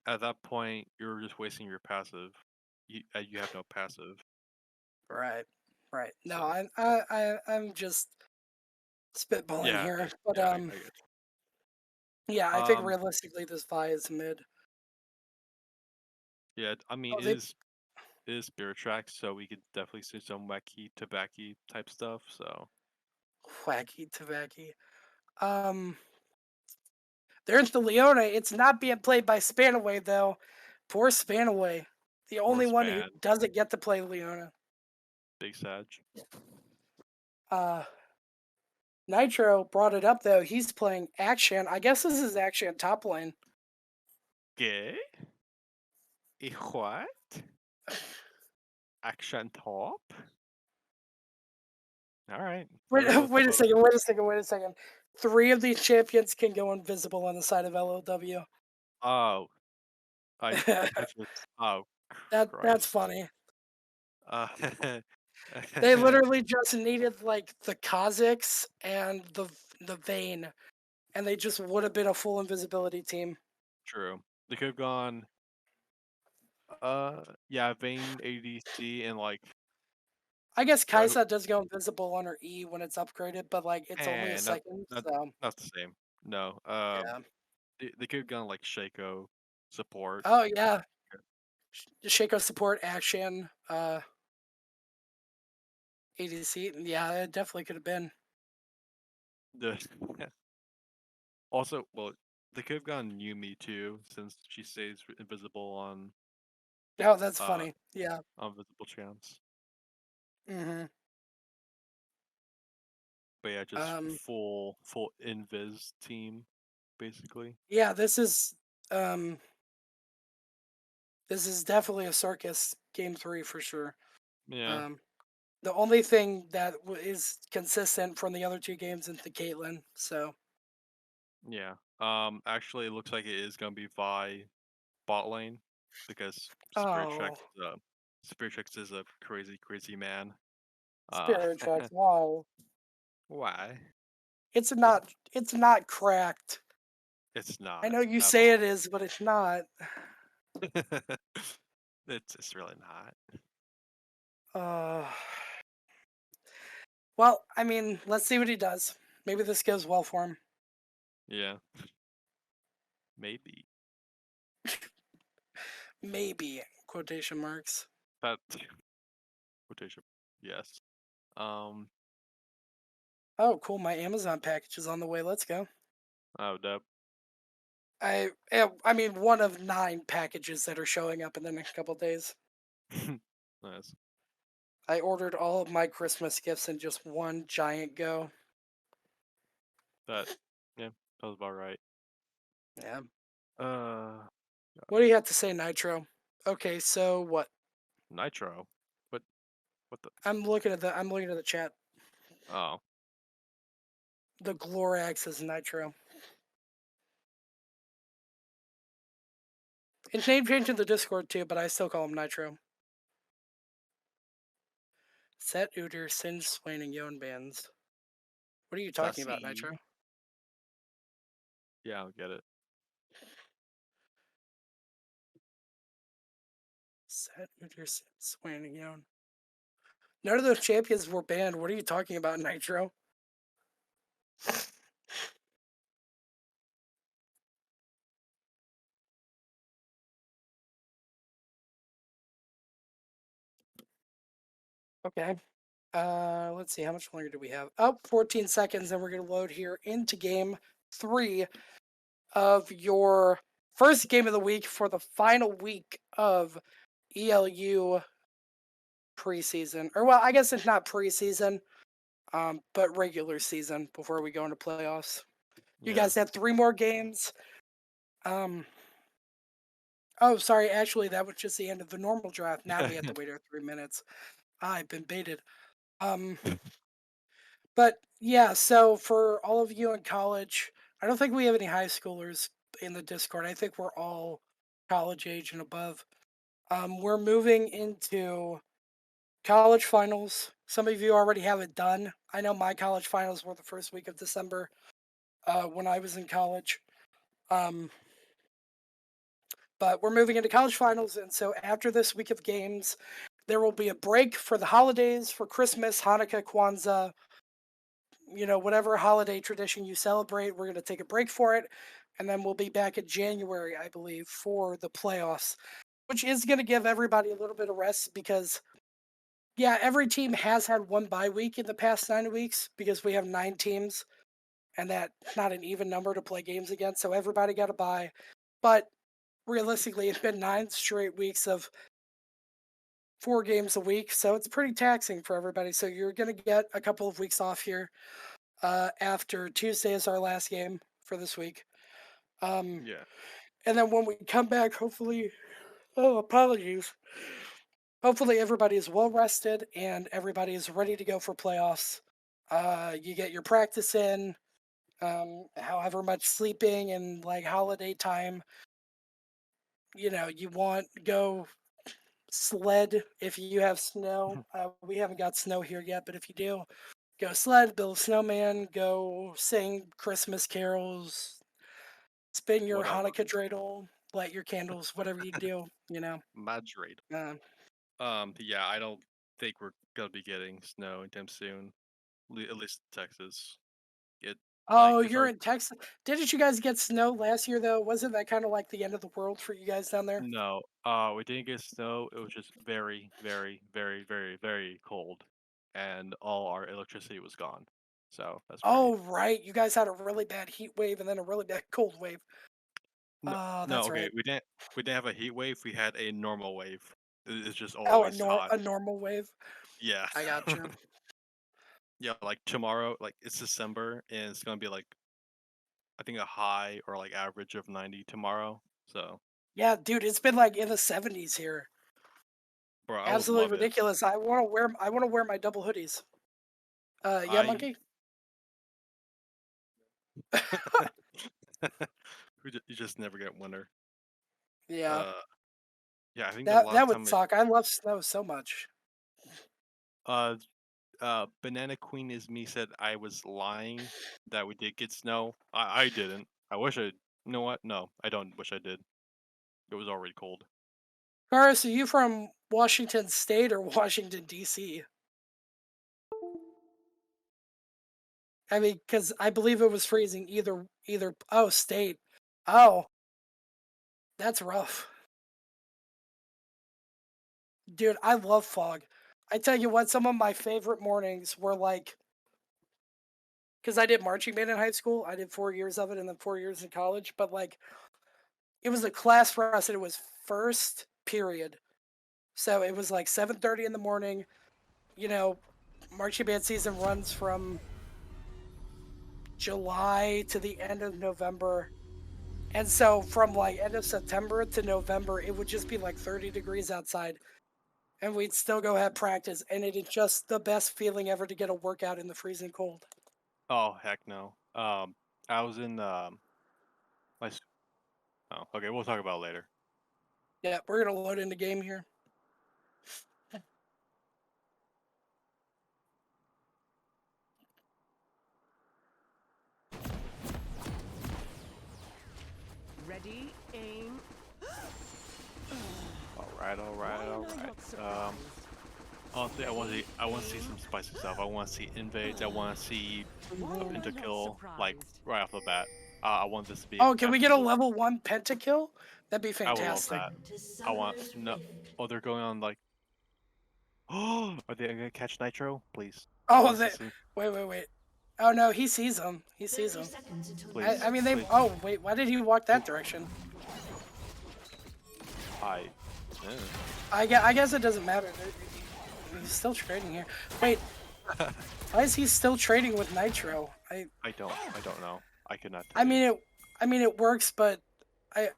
at that point, you're just wasting your passive. You have no passive, Right. Right. No, so I'm just spitballing yeah, here, but yeah, I get yeah, you. I think realistically this Vi is mid. Yeah, I mean Oh, they it is Spirit Tracks, so we could definitely see some wacky tobacco type stuff. So wacky tabacky. Um, there's the Leona. It's not being played by Spanaway though. Poor Spanaway, the or only one who Span, doesn't get to play Leona. Big Sag. Uh, Nitro brought it up though. He's playing Action. I guess this is Action top lane. ¿Qué? ¿Y what? Action top? All right. Wait, Weird little wait a typo. second. Wait a second. Wait a second. 3 of these champions can go invisible on the side of LLW. Oh, I just oh That's Christ. funny. Uh, They literally just needed like the Kazakhs and the Vayne, and they just would have been a full invisibility team. true. They could have gone. Yeah, Vayne ADC and like. I guess Uh, who- Kaisa does go invisible on her E when it's upgraded, but like it's only a not second, not so not the same. No. yeah. They could have gone like Shaco support. Oh yeah, Shaco support action, ADC. Yeah, it definitely could have been. The also, well, they could have gone Yumi too, since she stays invisible Oh, that's uh funny. Yeah. on visible champs. hmm But yeah, just Um. full invis team, basically. Yeah. Um. This is definitely a circus game 3 for sure. Yeah, Um. The only thing that is consistent from the other 2 games is the Caitlyn. So. yeah. Actually, it looks like it is gonna be Vi bot lane because Oh, Spirit Tracks is a crazy man. Uh, Spirit Tracks. Wow. why? It's It, not. It's not cracked. it's I not know you at say it all. is, but it's not. It's really not. Uh. Well, I mean, let's see what he does. Maybe this goes well for him. Yeah, maybe Maybe quotation marks. that quotation. Yes. Um. Oh, cool! My Amazon package is on the way. Let's go. Oh, Deb. I mean, one of 9 packages that are showing up in the next couple days. Nice. I ordered all of my Christmas gifts in just one giant go. That. Yeah, that was about right. Yeah. Uh, What do you have to say, Nitro? Okay, so what? Nitro. What? What the? I'm looking at the chat. Oh, The Glorax is Nitro. It's name changed in the Discord too, but I still call him Nitro. Set Uter, Singe, Swain, and Yon bands. What are you talking about, Sassy. Nitro? Yeah, I'll get it. Set Uter, Singe, Swain, and Yon. None of those champions were banned. What are you talking about, Nitro? Okay. Let's see. How much longer do we have? Oh, 14 seconds, and we're going to load here into game 3 of your first game of the week for the final week of ELU preseason. Or, well, I guess it's not preseason, but regular season before we go into playoffs. You Yeah. guys have 3 more games. Oh, sorry. Actually, that was just the end of the normal draft. Now we have to wait our 3 minutes. I've been baited. But yeah, so for all of you in college, I don't think we have any high schoolers in the Discord. I think we're all college age and above. We're moving into college finals. Some of you already have it done. I know my college finals were the first week of December when I was in college. But we're moving into college finals, and so after this week of games, there will be a break for the holidays, for Christmas, Hanukkah, Kwanzaa, whatever holiday tradition you celebrate. We're going to take a break for it, and then we'll be back in January, I believe, for the playoffs, which is going to give everybody a little bit of rest because, yeah, every team has had one bye week in the past 9 weeks because we have 9 teams, and that's not an even number to play games against, so everybody got a bye. But realistically, it's been 9 straight weeks of 4 games a week, so it's pretty taxing for everybody. So you're going to get a couple of weeks off here after Tuesday is our last game for this week. Yeah. And then when we come back, hopefully, oh, apologies. Hopefully everybody is well rested and everybody is ready to go for playoffs. You get your practice in, however much sleeping and like holiday time, you want, go sled if you have snow. We haven't got snow here yet, but if you do, go sled, build a snowman, go sing Christmas carols, spin your Whatever. Hanukkah dreidel, light your candles, whatever you do. Madrid. Uh, Yeah, I don't think we're gonna be getting snow anytime soon. At least in Texas. It oh, it's you're already in Texas. Didn't you guys get snow last year though? Wasn't that kind of like the end of the world for you guys down there? No. We didn't get snow. It was just very, very, very, very, very cold, and all our electricity was gone. So that's pretty. Oh, right. You guys had a really bad heat wave and then a really bad cold wave. No, Oh, no. that's Okay, right. we didn't have a heat wave. We had a normal wave. It's just Oh, always hot. a normal wave. Yeah. I got you. Yeah, like tomorrow, like it's December, and it's gonna be like I think a high or like average of 90 tomorrow. So, Yeah, dude, it's been like in the 70s here. bro, I would Absolutely love it. ridiculous. I want to wear my double hoodies. Yeah, I monkey. you just never get winter. Yeah. Uh, yeah, I think the That last would time suck. I love snow so much. uh Banana Queen is me said I was lying that we did get snow. I didn't. I wish I. You know what? No, I don't wish I did. It was already cold. Karis, are you from Washington State or Washington D.C.? I mean, because I believe it was freezing either. Oh, state. Oh, that's rough, dude. I love fog. I tell you what, some of my favorite mornings were like, because I did marching band in high school. I did 4 years of it and then 4 years in college. But like, it was a class for us, and it was first period. So it was like 7:30 in the morning. You know, marching band season runs from July to the end of November. And so from like end of September to November, it would just be like 30 degrees outside. And we'd still go have practice. And it is just the best feeling ever to get a workout in the freezing cold. Oh heck no. I was in my. Oh, okay. We'll talk about it later. Yeah, we're going to load in the game here. Ready, aim. All right. Honestly, I want to see some spicy stuff. I want to see invades. I want to see a pentakill like right off the bat. I want this to be. Oh, can we get a absolute- level 1 pentakill? That'd be I would love fantastic. that. I want no. Oh, they're going on like. Oh, are they gonna catch Nitro? Please. I Oh, want to see. wait. Oh no, he sees him. He sees him. Please. I mean, they. please. Oh wait, why did he walk that direction? I. I guess it doesn't matter. He's still trading here. Wait, why is he still trading with Nitro? I don't know. I could not. I mean it works, but I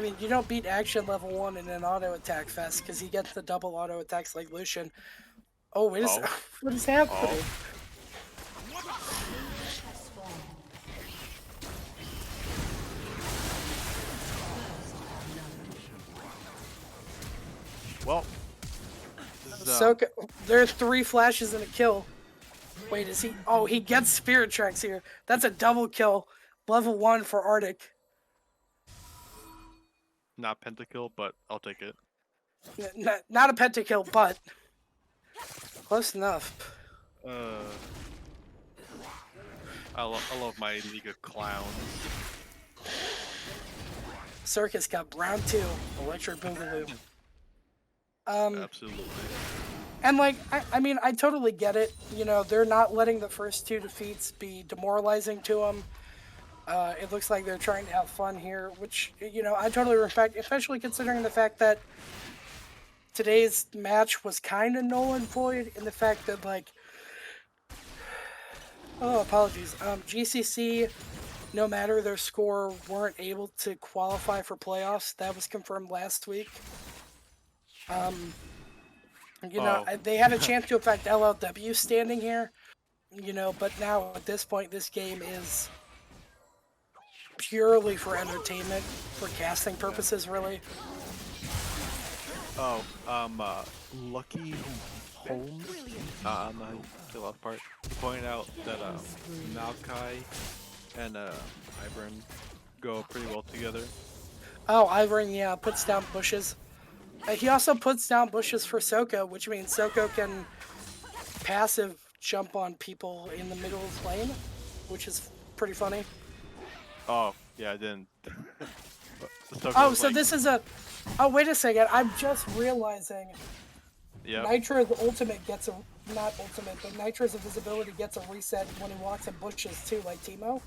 mean you don't beat Action level 1 in an auto attack fest because he gets the double auto attacks like Lucian. Oh, what is Oh. what is happening? Well. This is, Ahsoka, there's 3 flashes and a kill. Wait, is he? Oh, he gets Spirit Tracks here. That's a double kill. Level 1 for Arctic. not pentakill, but I'll take it. Not a pentakill, but close enough. I love my League of Clowns. Circus got round 2. Electric Boogaloo. Absolutely. And like, I mean, I totally get it. You know, they're not letting the first 2 defeats be demoralizing to them. It looks like they're trying to have fun here, which, you know, I totally respect, especially considering the fact that today's match was kind of null and void in the fact that, like, oh, apologies. GCC, no matter their score, weren't able to qualify for playoffs. That was confirmed last week. You know, they had a chance to affect LLW standing here, you know, but now at this point, this game is purely for entertainment, for casting purposes, really. Oh, Lucky Holmes, on the last part, he pointed out that Maokai and Ibram go pretty well together. Oh, Ivern, yeah, puts down bushes. He also puts down bushes for Soko, which means Soko can passive jump on people in the middle of the lane, which is pretty funny. Oh, yeah, I didn't. Oh, so this is a... Oh, wait a second. I'm just realizing Nitro's ultimate gets a... Not ultimate, but Nitro's invisibility gets a reset when he walks in bushes too, like Teemo.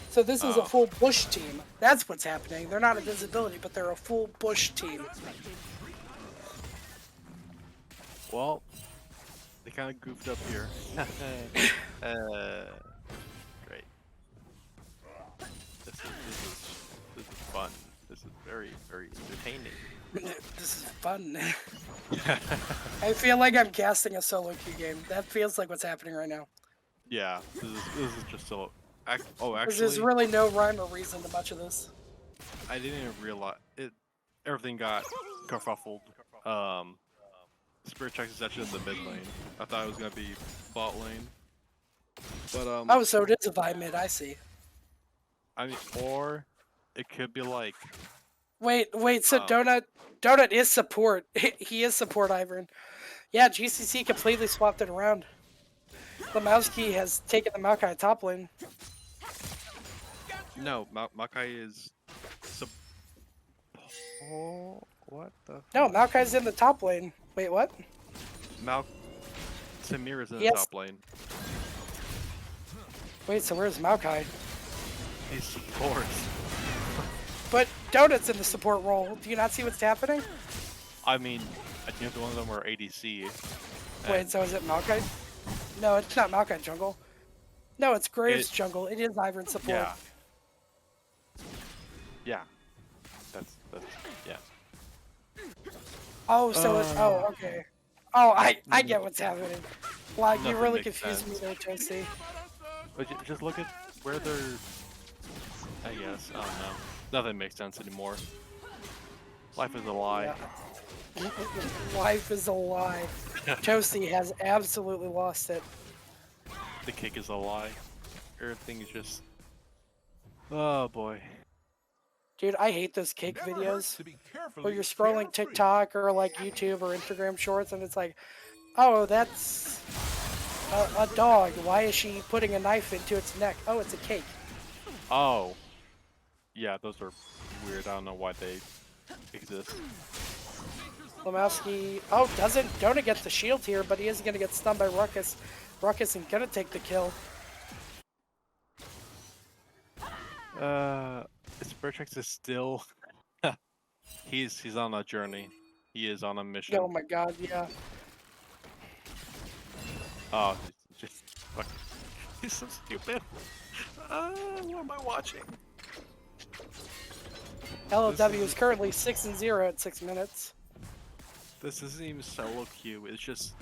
So this is a full bush team. That's what's happening. They're not invisibility, but they're a full bush team. Well, they kind of goofed up here. Great. This is fun. This is very, very entertaining. This is fun. I feel like I'm casting a solo queue game. That feels like what's happening right now. Yeah, this is just so. Oh, Because actually, there's really no rhyme or reason to much of this. I didn't even realize it. Everything got kerfuffled. Spirit Tracks is actually in the mid lane. I thought it was gonna be bot lane. But Oh, so it is a Vi mid, I see. I mean, or it could be like. Wait, so Donut is support. He is support, Ivern. Yeah, GCC completely swapped it around. Lemowski has taken the Maokai top lane. No, Makai is. Oh, what the? No, Maokai's in the top lane. Wait, what? Samir is in the Yes. top lane. Wait, so where's Maokai? He supports. But Donut's in the support role. Do you not see what's happening? I mean, I think one of them were ADC. Wait, so is it Maokai? No, it's not Maokai jungle. No, it's Graves jungle. It is Ivern support. Yeah. Yeah. That's yeah. Oh, so it's okay. Oh, I get what's happening. Wow, you Nothing really makes confused me sense. there, Toasty. But just look at where they're. I guess I don't know. Nothing makes sense anymore. Life is a lie. Yeah. Life is a lie. Toasty has absolutely lost it. The kick is a lie. Everything is just. Oh boy. Dude, I hate those cake videos where you're scrolling TikTok or like YouTube or Instagram shorts and it's like, oh, that's a dog. Why is she putting a knife into its neck? Oh, it's a cake. Oh. Yeah, those are weird. I don't know why they exist. Lemowski, oh, Donut gets the shield here, but he isn't going to get stunned by Ruckus. Ruckus isn't going to take the kill. Spurtrix is still. He's on a journey. He is on a mission. Oh my god, yeah. Oh, he's just fuck. He's so stupid. What am I watching? LLW is currently 6-0 at 6 minutes. This isn't even solo queue. It's just.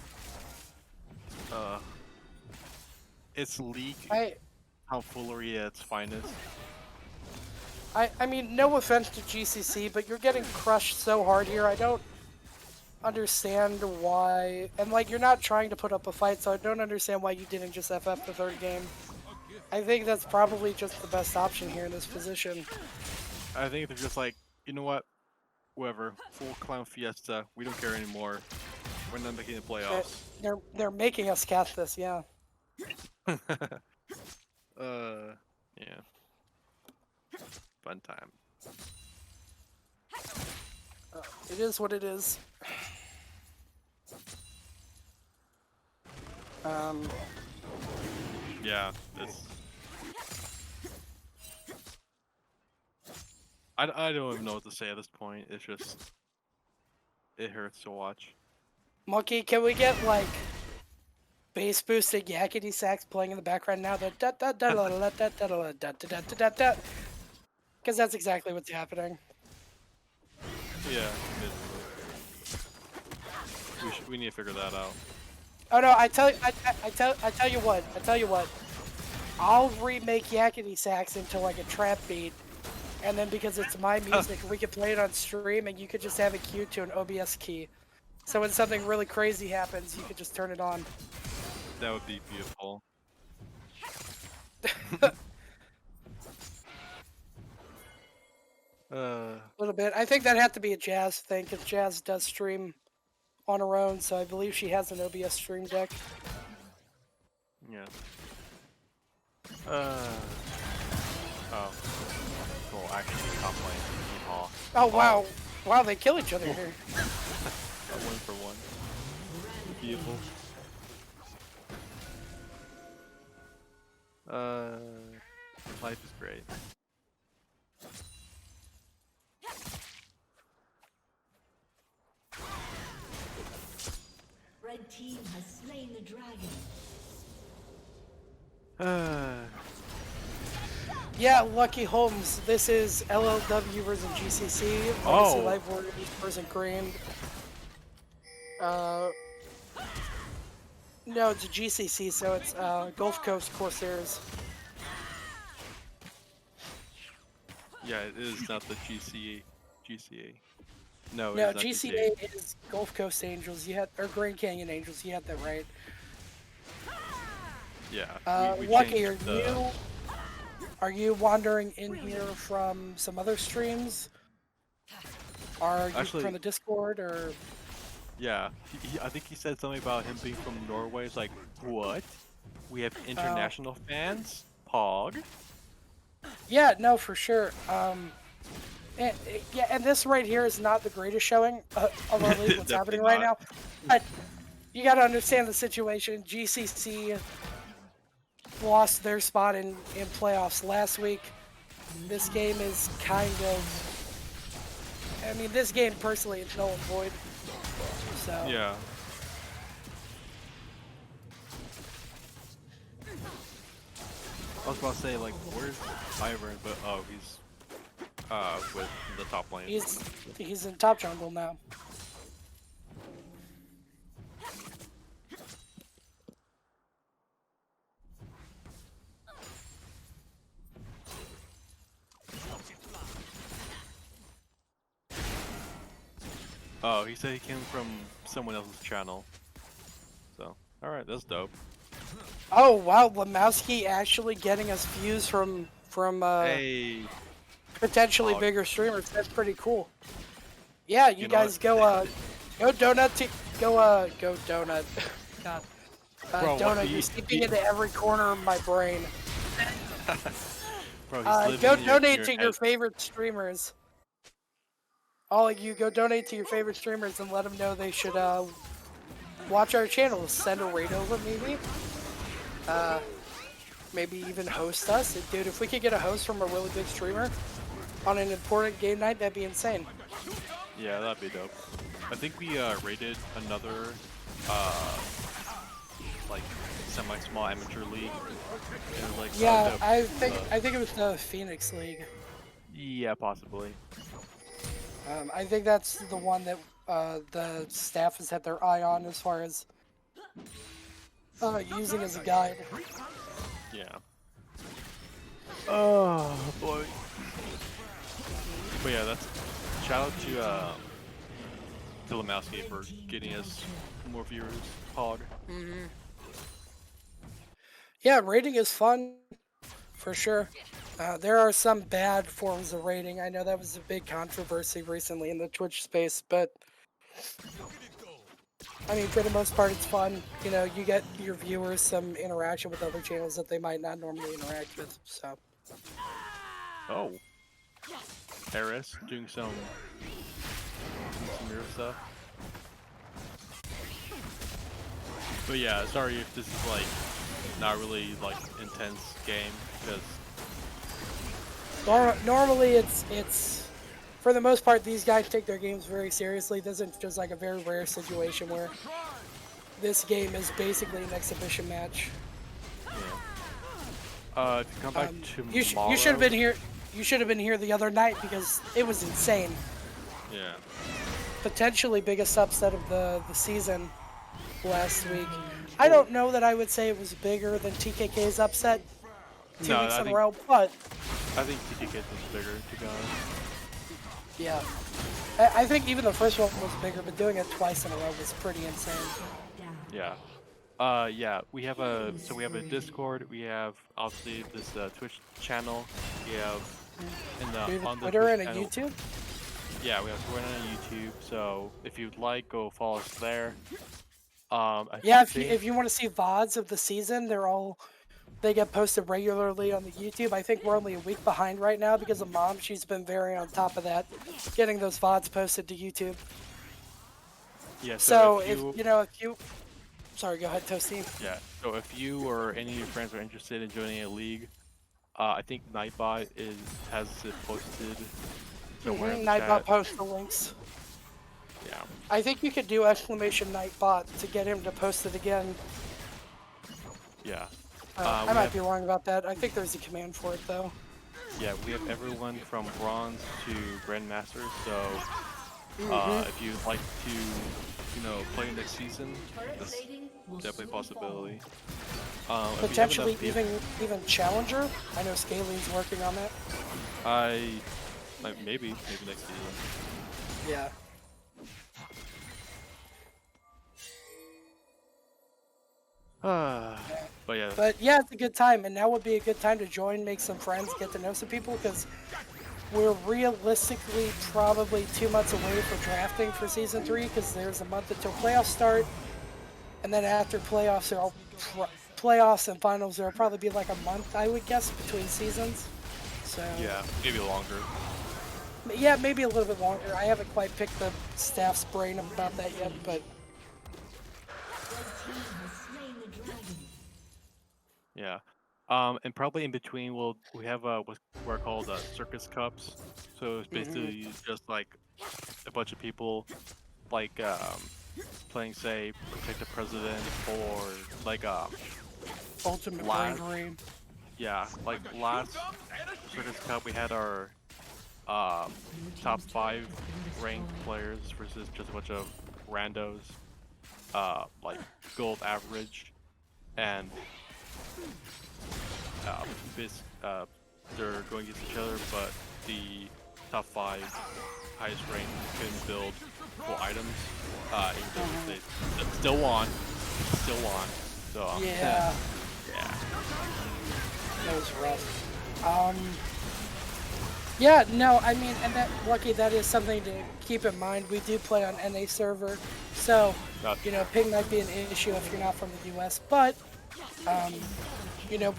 It's League tomfoolery at its finest. I mean, no offense to GCC, but you're getting crushed so hard here. I don't understand why. And, like, you're not trying to put up a fight, so I don't understand why you didn't just FF the third game. I think that's probably just the best option here in this position. I think they're just like, you know what? Whoever. Full clown fiesta. We don't care anymore. We're not making the playoffs. They're making us cast this, yeah. Yeah. Fun time. It is what it is. Yeah, this. I don't even know what to say at this point. It's just. It hurts to watch. Monkey, can we get, like, bass boosted yakety sax playing in the background now? Because that's exactly what's happening. Yeah. We need to figure that out. Oh no! I tell you what. I'll remake yakety sax into like a trap beat, and then because it's my music, we could play it on stream, and you could just have it queued to an OBS key. So when something really crazy happens, you could just turn it on. That would be beautiful. A little bit. I think that had to be a Jazz thing, because Jazz does stream on her own, so I believe she has an OBS stream deck. Yeah. Oh. Cool. Actually, top lane. Yeehaw. Oh wow! Wow, they kill each other here. A 1-for-1. Beautiful. Life is great. Red team has slain the dragon. Yeah, Lucky Holmes. This is LLW versus GCC. Legacy Life Warriors versus Green. No, it's GCC, so it's Gulf Coast Corsairs. Yeah, it is not the GCA. No, No, it's not GCA is Gulf Coast Angels. You had or Grand Canyon Angels. You had that right. Yeah. We Lucky, changed the... are you wandering in here from some other streams? Are you Actually, from the Discord or? Yeah, I think he said something about him being from Norway. It's like, what? We have international fans? Pog? Yeah, no, for sure. And this right here is not the greatest showing of our league, what's happening right now. But you got to understand the situation. GCC lost their spot in playoffs last week. This game is kind of... I mean, this game, personally, is null and void. So. Yeah. I was about to say, like, where's Ivern? But, oh, he's with the top lane. He's in top jungle now. Oh, he said he came from someone else's channel. So, alright, that's dope. Oh wow, Lemowski actually getting us views from Hey. potentially bigger streamers. That's pretty cool. Yeah, you guys go donut. Go donut. God. Bro, donut, you're seeping into every corner of my brain. Bro, go donate to your favorite streamers. All of you, go donate to your favorite streamers and let them know they should watch our channel. Send a raid over, maybe. maybe even host us. Dude, if we could get a host from a really big streamer on an important game night, that'd be insane. Yeah, that'd be dope. I think we rated another like semi-small amateur league. And, like, Yeah, dope. I think it was the Phoenix League. Yeah, possibly. I think that's the one that the staff has had their eye on as far as using as a guide. Yeah. Oh boy. But yeah, that's shout out to Lemowski for getting us more viewers. Hog. Yeah, rating is fun, for sure. There are some bad forms of rating. I know that was a big controversy recently in the Twitch space, but I mean, for the most part, it's fun. You know, you get your viewers some interaction with other channels that they might not normally interact with. So, Oh. Eris doing some mirror stuff. But yeah, sorry if this is like not really like intense game because normally it's for the most part these guys take their games very seriously. This isn't just like a very rare situation where this game is basically an exhibition match. yeah. If you come back tomorrow, You should have been here. You should have been here the other night because it was insane. Yeah. Potentially biggest upset of the season last week. I don't know that I would say it was bigger than TKK's upset 2 weeks in a row, but I think TKK was bigger to be honest. yeah. I think even the first one was bigger, but doing it twice in a row was pretty insane. Yeah. Yeah, we have a Discord, we have obviously this Twitch channel, we have We have a on the Twitter Twitch and a channel, YouTube. Yeah, we have Twitter and YouTube, so if you'd like, go follow us there. Yeah, I think, if you want to see VODs of the season, they get posted regularly on the YouTube. I think we're only a week behind right now because of Mom. She's been very on top of that, getting those VODs posted to YouTube. yeah, So if you, sorry, go ahead, Toasty. yeah, so if you or any of your friends are interested in joining a league, I think Nightbot has it posted somewhere in the Nightbot chat. post the links. Yeah. I think you could do exclamation Nightbot to get him to post it again. Yeah. I might be wrong about that. I think there's a command for it though. Yeah, we have everyone from bronze to grandmaster. So if you'd like to, play next season, that's definitely a possibility. Potentially even challenger. I know Scaling's working on that. Maybe next season. Yeah. But yeah. But yeah, it's a good time, and now would be a good time to join, make some friends, get to know some people, because we're realistically probably 2 months away from drafting for Season 3, because there's a month until playoffs start, and then after playoffs, playoffs and finals, there'll probably be like a month, I would guess, between seasons. So Yeah, maybe longer. yeah, maybe a little bit longer. I haven't quite picked the staff's brain about that yet, but Yeah. And probably in between we have what we're called circus cups. So it's basically just like a bunch of people like playing say protect the president or like ultimate last, bravery. yeah, like last circus cup we had our top 5 ranked players versus just a bunch of randos, like gold average, and they're going against each other, but the top 5 highest ranked couldn't build full items. Even though they still won. So Yeah. yeah. That was rough. Yeah, no, I mean, and that is something to keep in mind. We do play on NA server, so ping might be an issue if you're not from the US, but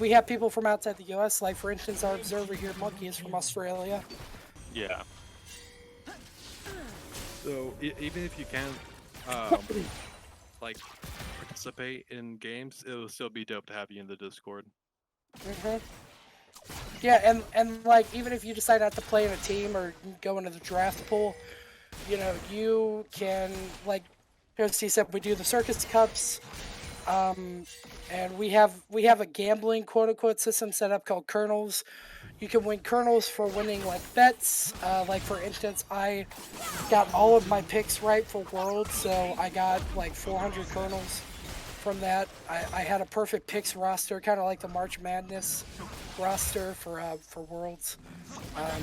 we have people from outside the US, like for instance our observer here, Monkey, is from Australia. Yeah. So even if you can't like participate in games, it will still be dope to have you in the Discord. Hmm. Yeah, and like even if you decide not to play in a team or go into the draft pool, you can like Toasty said, we do the circus cups. Um, and we have a gambling quote unquote system set up called kernels. You can win kernels for winning like bets. Like for instance, I got all of my picks right for Worlds, so I got like 400 kernels from that. I had a perfect picks roster, kind of like the March Madness roster for Worlds. Um,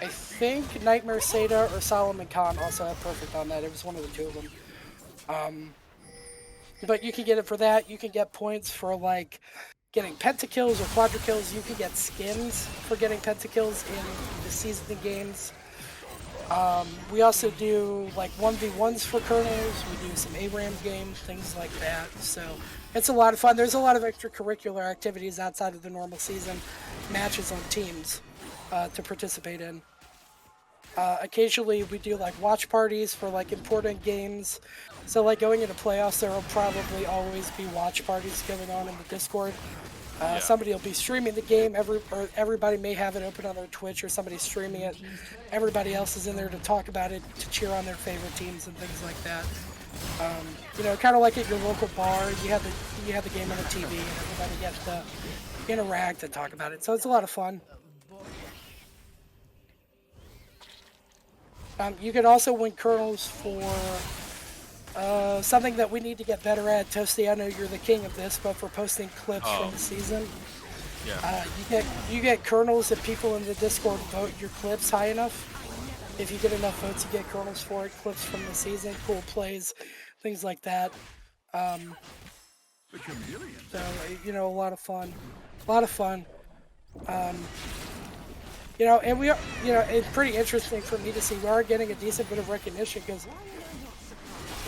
I think Nightmare Seda or Solomon Khan also had perfect on that. It was one of the two of them. Um, but you can get it for that. You can get points for like getting pentakills or quadrakills. You can get skins for getting pentakills in the season games. We also do like 1v1s for kernels. We do some ARAM games, things like that. So it's a lot of fun. There's a lot of extracurricular activities outside of the normal season, matches on teams to participate in. Occasionally we do like watch parties for like important games. So like going into playoffs, there will probably always be watch parties going on in the Discord. Yeah. Somebody will be streaming the game. Everybody may have it open on their Twitch, or somebody's streaming it. Everybody else is in there to talk about it, to cheer on their favorite teams and things like that. Kind of like at your local bar, you have the game on the TV, and everybody gets to interact and talk about it. So it's a lot of fun. You could also win kernels for something that we need to get better at. Toasty, I know you're the king of this, but for posting clips from the season, Yeah. you get kernels if people in the Discord vote your clips high enough. If you get enough votes, you get kernels for it. Clips from the season, cool plays, things like that. So a lot of fun, a lot of fun. And we are, it's pretty interesting for me to see we are getting a decent bit of recognition because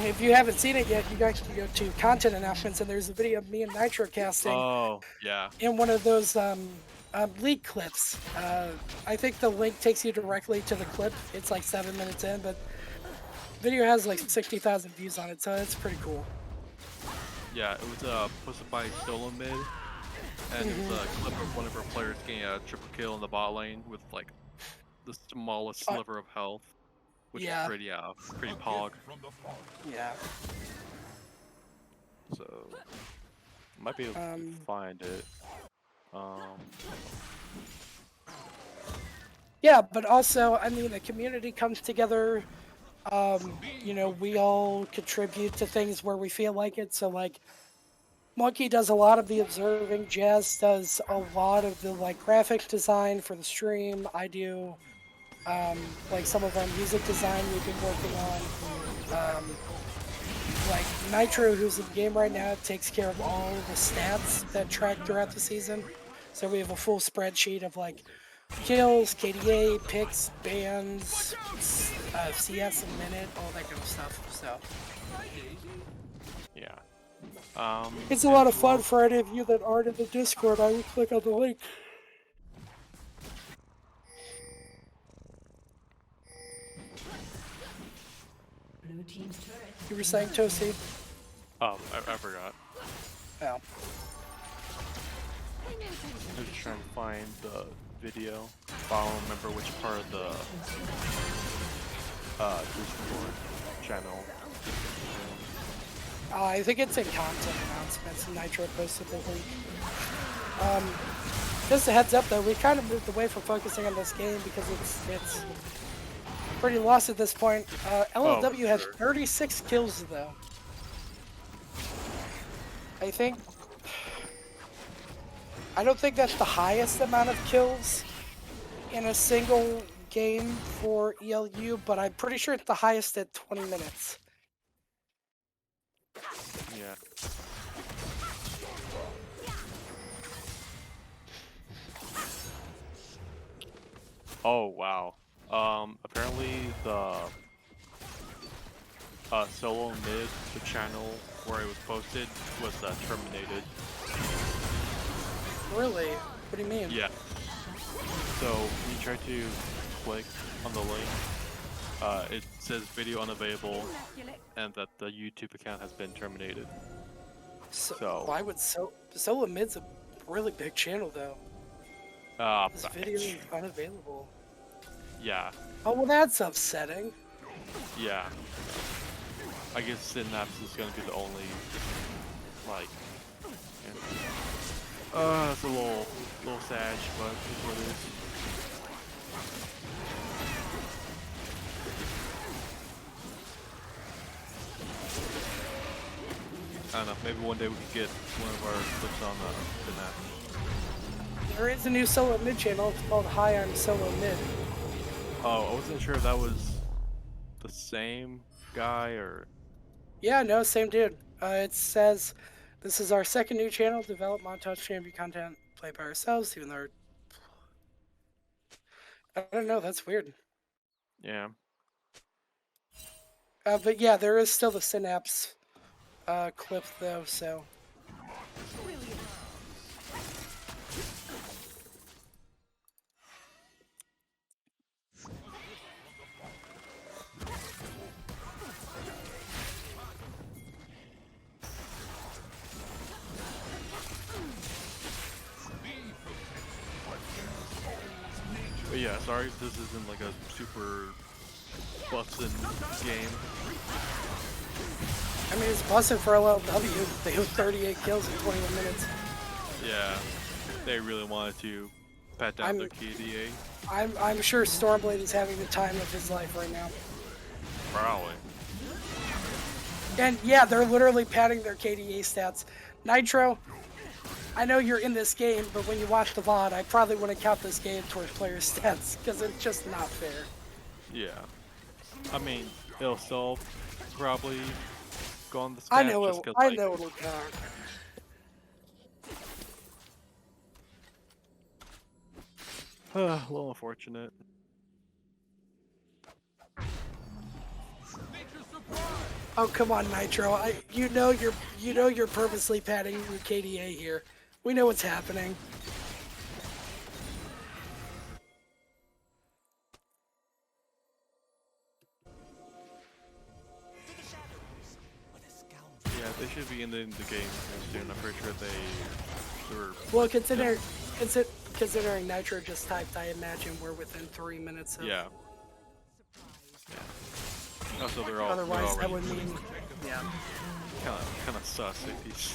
if you haven't seen it yet, you guys can go to content announcements and there's a video of me and Nitro casting Oh, yeah. in one of those leak clips. I think the link takes you directly to the clip. It's like 7 minutes in, but video has like 60,000 views on it, so it's pretty cool. Yeah, it was posted by Solo Mid, and it was a clip of one of our players getting a triple kill in the bot lane with like the smallest sliver of health, which yeah. is pretty pog. Yeah. So might be able to find it. Yeah, but also, I mean, the community comes together. We all contribute to things where we feel like it. So, like, Monkey does a lot of the observing. Jazz does a lot of the like graphic design for the stream. I do, like some of our music design we've been working on. Like Nitro, who's in the game right now, takes care of all the stats that track throughout the season. So we have a full spreadsheet of like kills, KDA, picks, bans, CS a minute, all that kind of stuff. So Yeah. it's a lot of fun for any of you that aren't in the Discord. I would click on the link. Blue team's turret. You were saying, Toasty? Oh, I forgot. Oh. I'm just trying to find the video. But I don't remember which part of the Discord channel. I think it's in content announcements. Nitro posted the link. Just a heads up though, we kind of moved away from focusing on this game because it's pretty lost at this point. LLW has 36 kills though. I don't think that's the highest amount of kills in a single game for ELU, but I'm pretty sure it's the highest at 20 minutes. Yeah. Oh wow. Apparently the solo mid, the channel where it was posted, was terminated. Really? What do you mean? Yeah. So when you try to click on the link, it says video unavailable, and that the YouTube account has been terminated. So why would Solo Mid's a really big channel though. This video is unavailable. yeah, Oh well, that's upsetting. yeah. I guess Synapse is gonna be the only, like, it's a little sad, but it's what it is. I don't know, maybe one day we could get one of our clips on Synapse. There is a new solo mid channel. It's called Hi, I'm Solo Mid. Oh, I wasn't sure if that was the same guy or... Yeah, no, same dude. It says this is our second new channel. Develop montage champion content. Play by ourselves, even though I don't know. That's weird. Yeah. But yeah, there is still the Synapse clip though. So But yeah, sorry if this isn't like a super bustin' game. I mean, it's busted for LLW. They have 38 kills in 21 minutes. Yeah, they really wanted to pat down their KDA. I'm sure Stormblade is having the time of his life right now. Probably. And yeah, they're literally padding their KDA stats. Nitro, I know you're in this game, but when you watch the VOD, I probably wouldn't count this game towards player stats because it's just not fair. Yeah. I mean, it'll still probably go on the stats. I know just it. 'cause, I like, know it'll count. a little unfortunate. Oh come on, Nitro! You know you're purposely padding your KDA here. We know what's happening. Yeah, they should be in the game soon. I'm pretty sure they were. Well, considering Nitro just typed, I imagine we're within 3 minutes of. Yeah. Oh, so they're all. Otherwise, they're that would mean. Yeah. kind of sus if he's.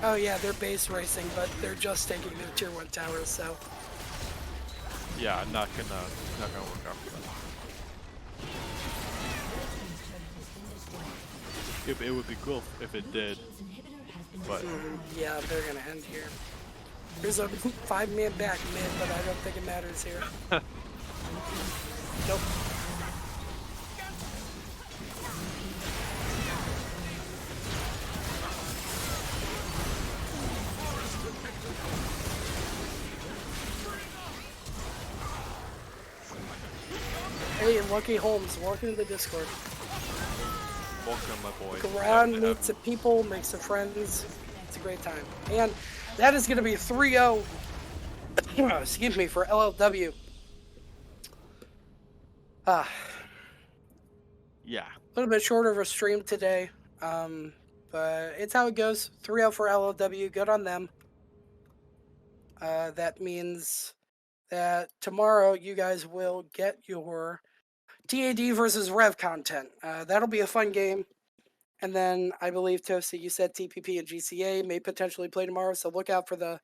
Oh yeah, they're base racing, but they're just taking their tier 1 towers, so. Yeah, not gonna work out for them. It would be cool if it did, but Yeah, they're gonna end here. There's a 5-man back mid, but I don't think it matters here. Nope. Hey, Lucky Holmes, welcome to the Discord. welcome, my boy. Go around, meet some people, make some friends. It's a great time. And that is going to be 3-0, excuse me, for LLW. Yeah. A little bit shorter of a stream today, but it's how it goes. 3-0 for LLW, good on them. That means that tomorrow you guys will get your TAD versus Rev content. That'll be a fun game. And then I believe, Toasty, you said TPP and GCA may potentially play tomorrow, so look out for the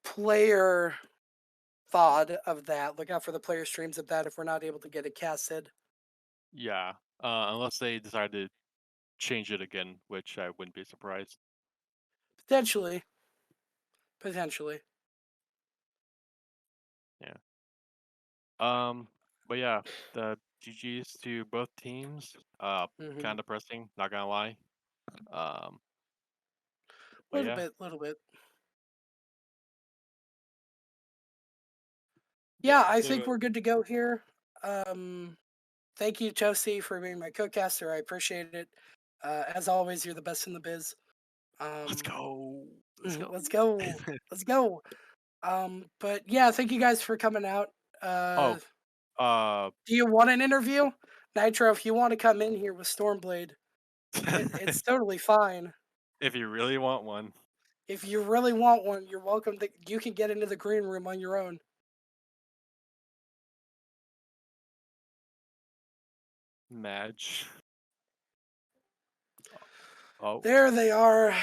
player VOD of that. Look out for the player streams of that if we're not able to get it casted. Yeah. Unless they decide to change it again, which I wouldn't be surprised. Potentially. Potentially. Yeah. But yeah, the GGs to both teams. Mhm. Kind of depressing, not gonna lie. But yeah. Little bit. Yeah, I think we're good to go here. Thank you, Toasty, for being my co-caster. I appreciate it. As always, you're the best in the biz. Let's go. Let's go. Let's go. Let's go. But yeah, thank you guys for coming out. Do you want an interview? Nitro, if you want to come in here with Stormblade, it's totally fine. If you really want one. If you really want one, you're welcome. You can get into the green room on your own. Madge. Oh. There they are.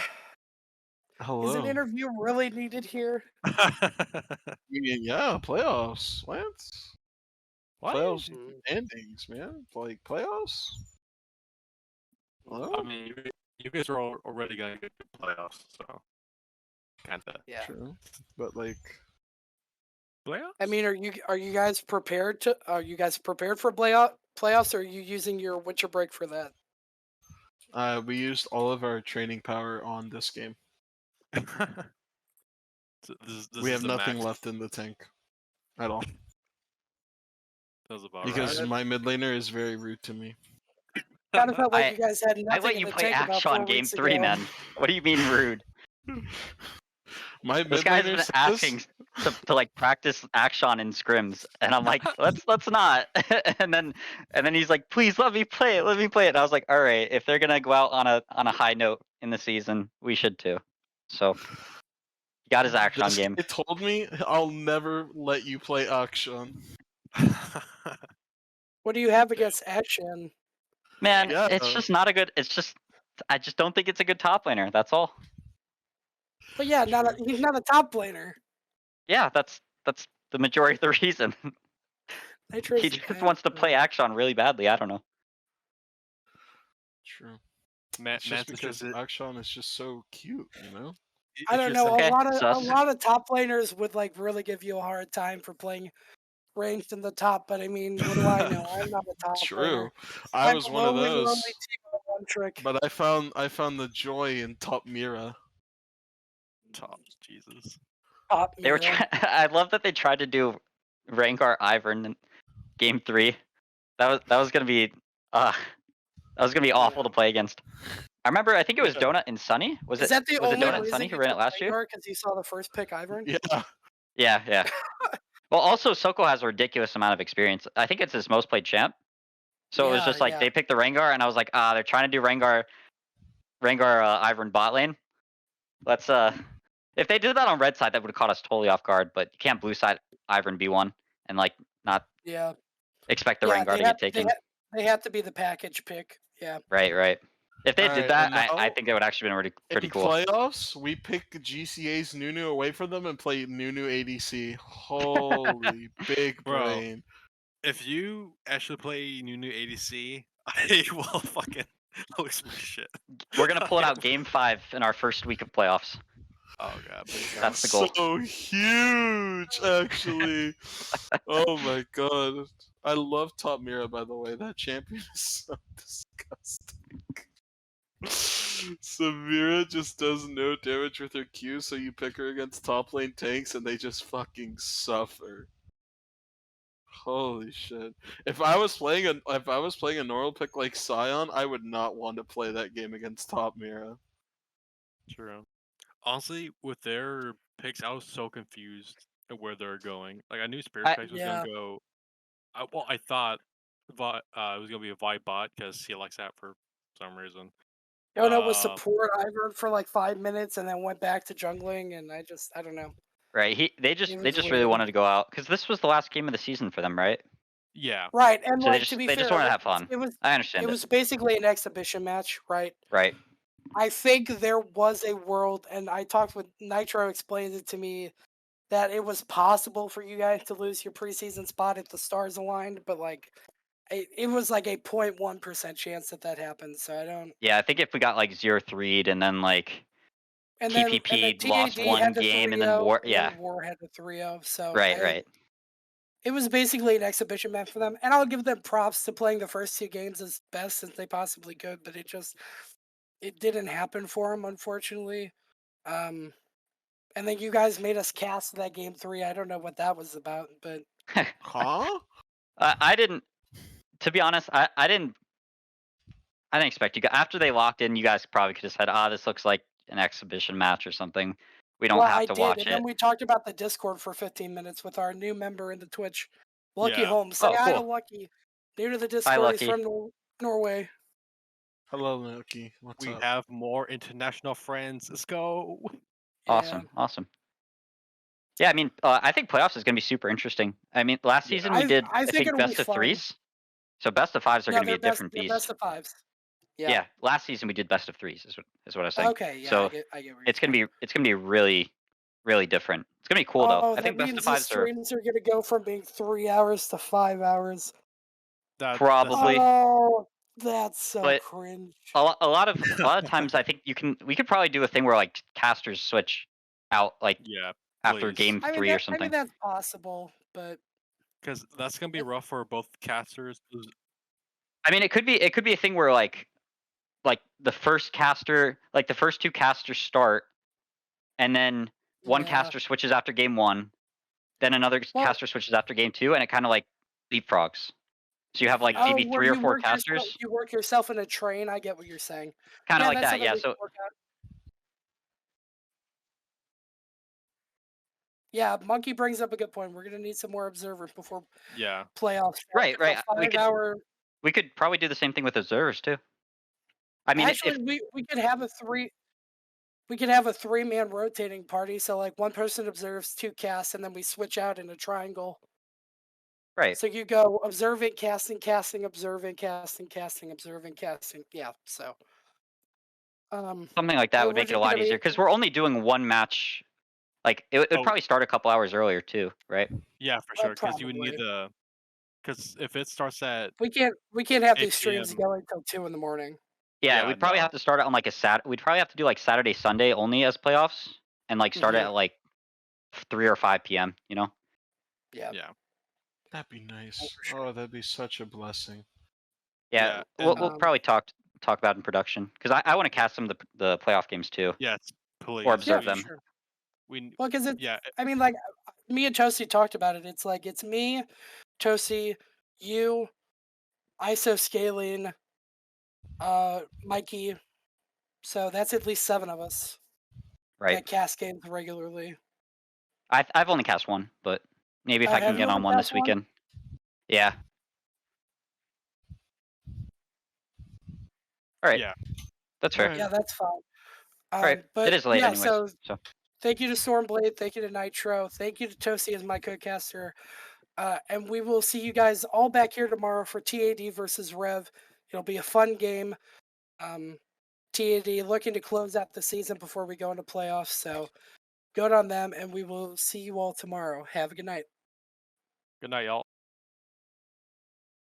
Hello. Is an interview really needed here? Yeah, playoffs, Lance. What? Playoffs Mm. endings, man. Like playoffs. Hello. I mean, you guys are already gonna get to playoffs, so kinda. Yeah. True, but like, Playoffs? I mean, are you guys prepared for playoffs, or are you using your winter break for that? we used all of our training power on this game. So this We is have the nothing max. left in the tank at all That was about because right. my mid laner is very rude to me. Kind of felt like I- you guys had I nothing let in you the play tank about Akshan 4 game weeks 3, ago. man. What do you mean rude? My This mid guy's laner been says, asking to like practice Akshan in scrims, and I'm like, let's not. and then he's like, please let me play it, And I was like, all right, if they're gonna go out on a high note in the season, we should too. So he got his Akshan this game. guy told me I'll never let you play Akshan. What do you have against Akshan? Man, Yeah. it's just not a good. I just don't think it's a good top laner. That's all. But yeah, he's not a top laner. Yeah, that's the majority of the reason. Nitro's He just wants to play Akshan really badly. I don't know. True. Man, It's just Man's because interested. Akshan is just so cute, you know. I don't know. Okay, A sus. lot of top laners would like really give you a hard time for playing ranged in the top, but I mean, what do I know? I'm not a top True. laner. I I'm was a one of lowly, those, lonely team of one trick. but I found the joy in top Mira. Top Jesus. Top They were. Mira. I love that they tried to do Rengar Ivern in game 3. That was gonna be awful to play against. I remember. I think it was Donut and Sunny. Was Is it that the was it only Donut and reason Sunny you who ran it took last year? Because you saw the first pick Ivern? Yeah. Yeah. Well, also Soko has a ridiculous amount of experience. I think it's his most played champ. So it was just like Yeah. they picked the Rengar, and I was like, they're trying to do Rengar Ivern bot lane. Let's if they did that on red side, that would have caught us totally off guard. But you can't blue side Ivern B1 and like not Yeah. expect the Yeah, Rengar to get taken. they have to be the package pick. Yeah. Right. If they did Alright, that, and I now, think it would actually been pretty in cool. playoffs, we pick GCA's Nunu away from them and play Nunu ADC. Holy big Bro. brain. If you actually play Nunu ADC, I will fucking lose my shit. We're gonna pull it out game 5 in our first week of playoffs. Oh god, please God. That's the goal. So huge, actually. Oh my god. I love Top Mira, by the way. That champion is so disgusting. Samira just does no damage with her Q, so you pick her against top lane tanks and they just fucking suffer. Holy shit. If I was playing a normal pick like Scion, I would not want to play that game against Top Mira. True. Honestly, with their picks, I was so confused at where they're going. Like I knew Spirit Tracks was Yeah. gonna go. I thought it was gonna be a Vi bot because he likes that for some reason. Donut was support Ivern for like 5 minutes and then went back to jungling, and I don't know. Right. They was just really weird. wanted to go out because this was the last game of the season for them, right? Yeah. Right, and So like to be they fair, just wanted to have fun. I understand it was basically an exhibition match, right? Right. I think there was a world, and I talked with Nitro, explained it to me that it was possible for you guys to lose your preseason spot if the stars aligned, but like it was like a 0.1% chance that happened. So I don't. Yeah, I think if we got like 0-3'd and then like And then TPP'd, TAD lost one had the game, and then 3-0, War. and Yeah. then War had the 3-0. So Right. It was basically an exhibition match for them, and I'll give them props to playing the first 2 games as best as they possibly could, but it didn't happen for them, unfortunately. And then you guys made us cast that game 3. I don't know what that was about, but Huh? I didn't. To be honest, I didn't expect you guys. After they locked in, you guys probably could have said, this looks like an exhibition match or something. We don't have to watch and it. then we talked about the Discord for 15 minutes with our new member in the Twitch, Lucky Yeah. Holmes. Say Oh, hi to cool. Lucky. New to the Discord, he's Lucky. from Norway. Hello, Naoki. What's We up? have more international friends. Let's go. Awesome, awesome. Yeah, I mean, I think playoffs is going to be super interesting. I mean, last Yeah. season we did, I I think think, it'll be best of fun. threes. So best of fives are Yeah, going to be a different they're beast. best of fives. Yeah. Yeah, last season we did best of threes. Is what I was saying. Okay. Yeah, So I get what you're it's gonna saying. be really, really different. It's gonna be cool though. Oh, I that think best of means the fives are streams are gonna go from being 3 hours to 5 hours. That's probably, Oh, that's so but cringe. a lot of times I think we could probably do a thing where like casters switch out like yeah. after Please. game I mean, 3 or I something. mean that's possible, but Because that's gonna be rough for both casters. I mean, it could be a thing where like the first caster, like the first two casters start, and then one yeah. caster switches after game 1, then another Well, caster switches after game 2, and it kind of like leapfrogs. So you have like Yeah. maybe where 3 or you 4 work yourself, casters, you work yourself in a train. I get what you're saying. kind of Yeah, like that's that. something Yeah. we can So work out. Yeah, Monkey brings up a good point. We're gonna need some more observers before Yeah. playoffs. right. A We 5 hour. could probably do the same thing with observers too. I mean, Actually, we could have a three. We could have a 3-man rotating party. So like one person observes 2 casts, and then we switch out in a triangle. right. So you go observing, casting, casting, observing, casting, casting, observing, casting. Yeah. So Something like that would we're make it a just gonna lot be easier because we're only doing one match. Like it would Oh, probably start a couple hours earlier too, right? yeah, for sure. Because you would probably. need the. Because if it starts at We can't have 8 these streams p.m. going until 2 in the morning. Yeah, Yeah, we'd probably no. have to start it on like we'd probably have to do like Saturday, Sunday only as playoffs, and like start it Mhm. at like 3 or 5 p.m. You know? Yeah. Yeah. That'd be nice. for sure. Oh, that'd be such a blessing. Yeah, Yeah. we'll And probably talk about in production because I want to cast some of the playoff games too, yes, please. or observe Yeah, for them. sure. We. Well, because Yeah. I mean, like me and Toasty talked about it. It's like it's me, Toasty, you, ISO Scaling, Mikey. So that's at least 7 of us Right. that cast games regularly. I've only cast one, but maybe if I can Have you get only on one cast this one? weekend. Yeah. All right. Yeah. That's fair. Alright. Yeah, that's fine. All right. But It is late yeah, anyways. So thank you to Stormblade, thank you to Nitro, thank you to Toasty as my co-caster, and we will see you guys all back here tomorrow for TAD versus Rev. It'll be a fun game. TAD looking to close out the season before we go into playoffs, so good on them, and we will see you all tomorrow. Have a good night. Good night, y'all.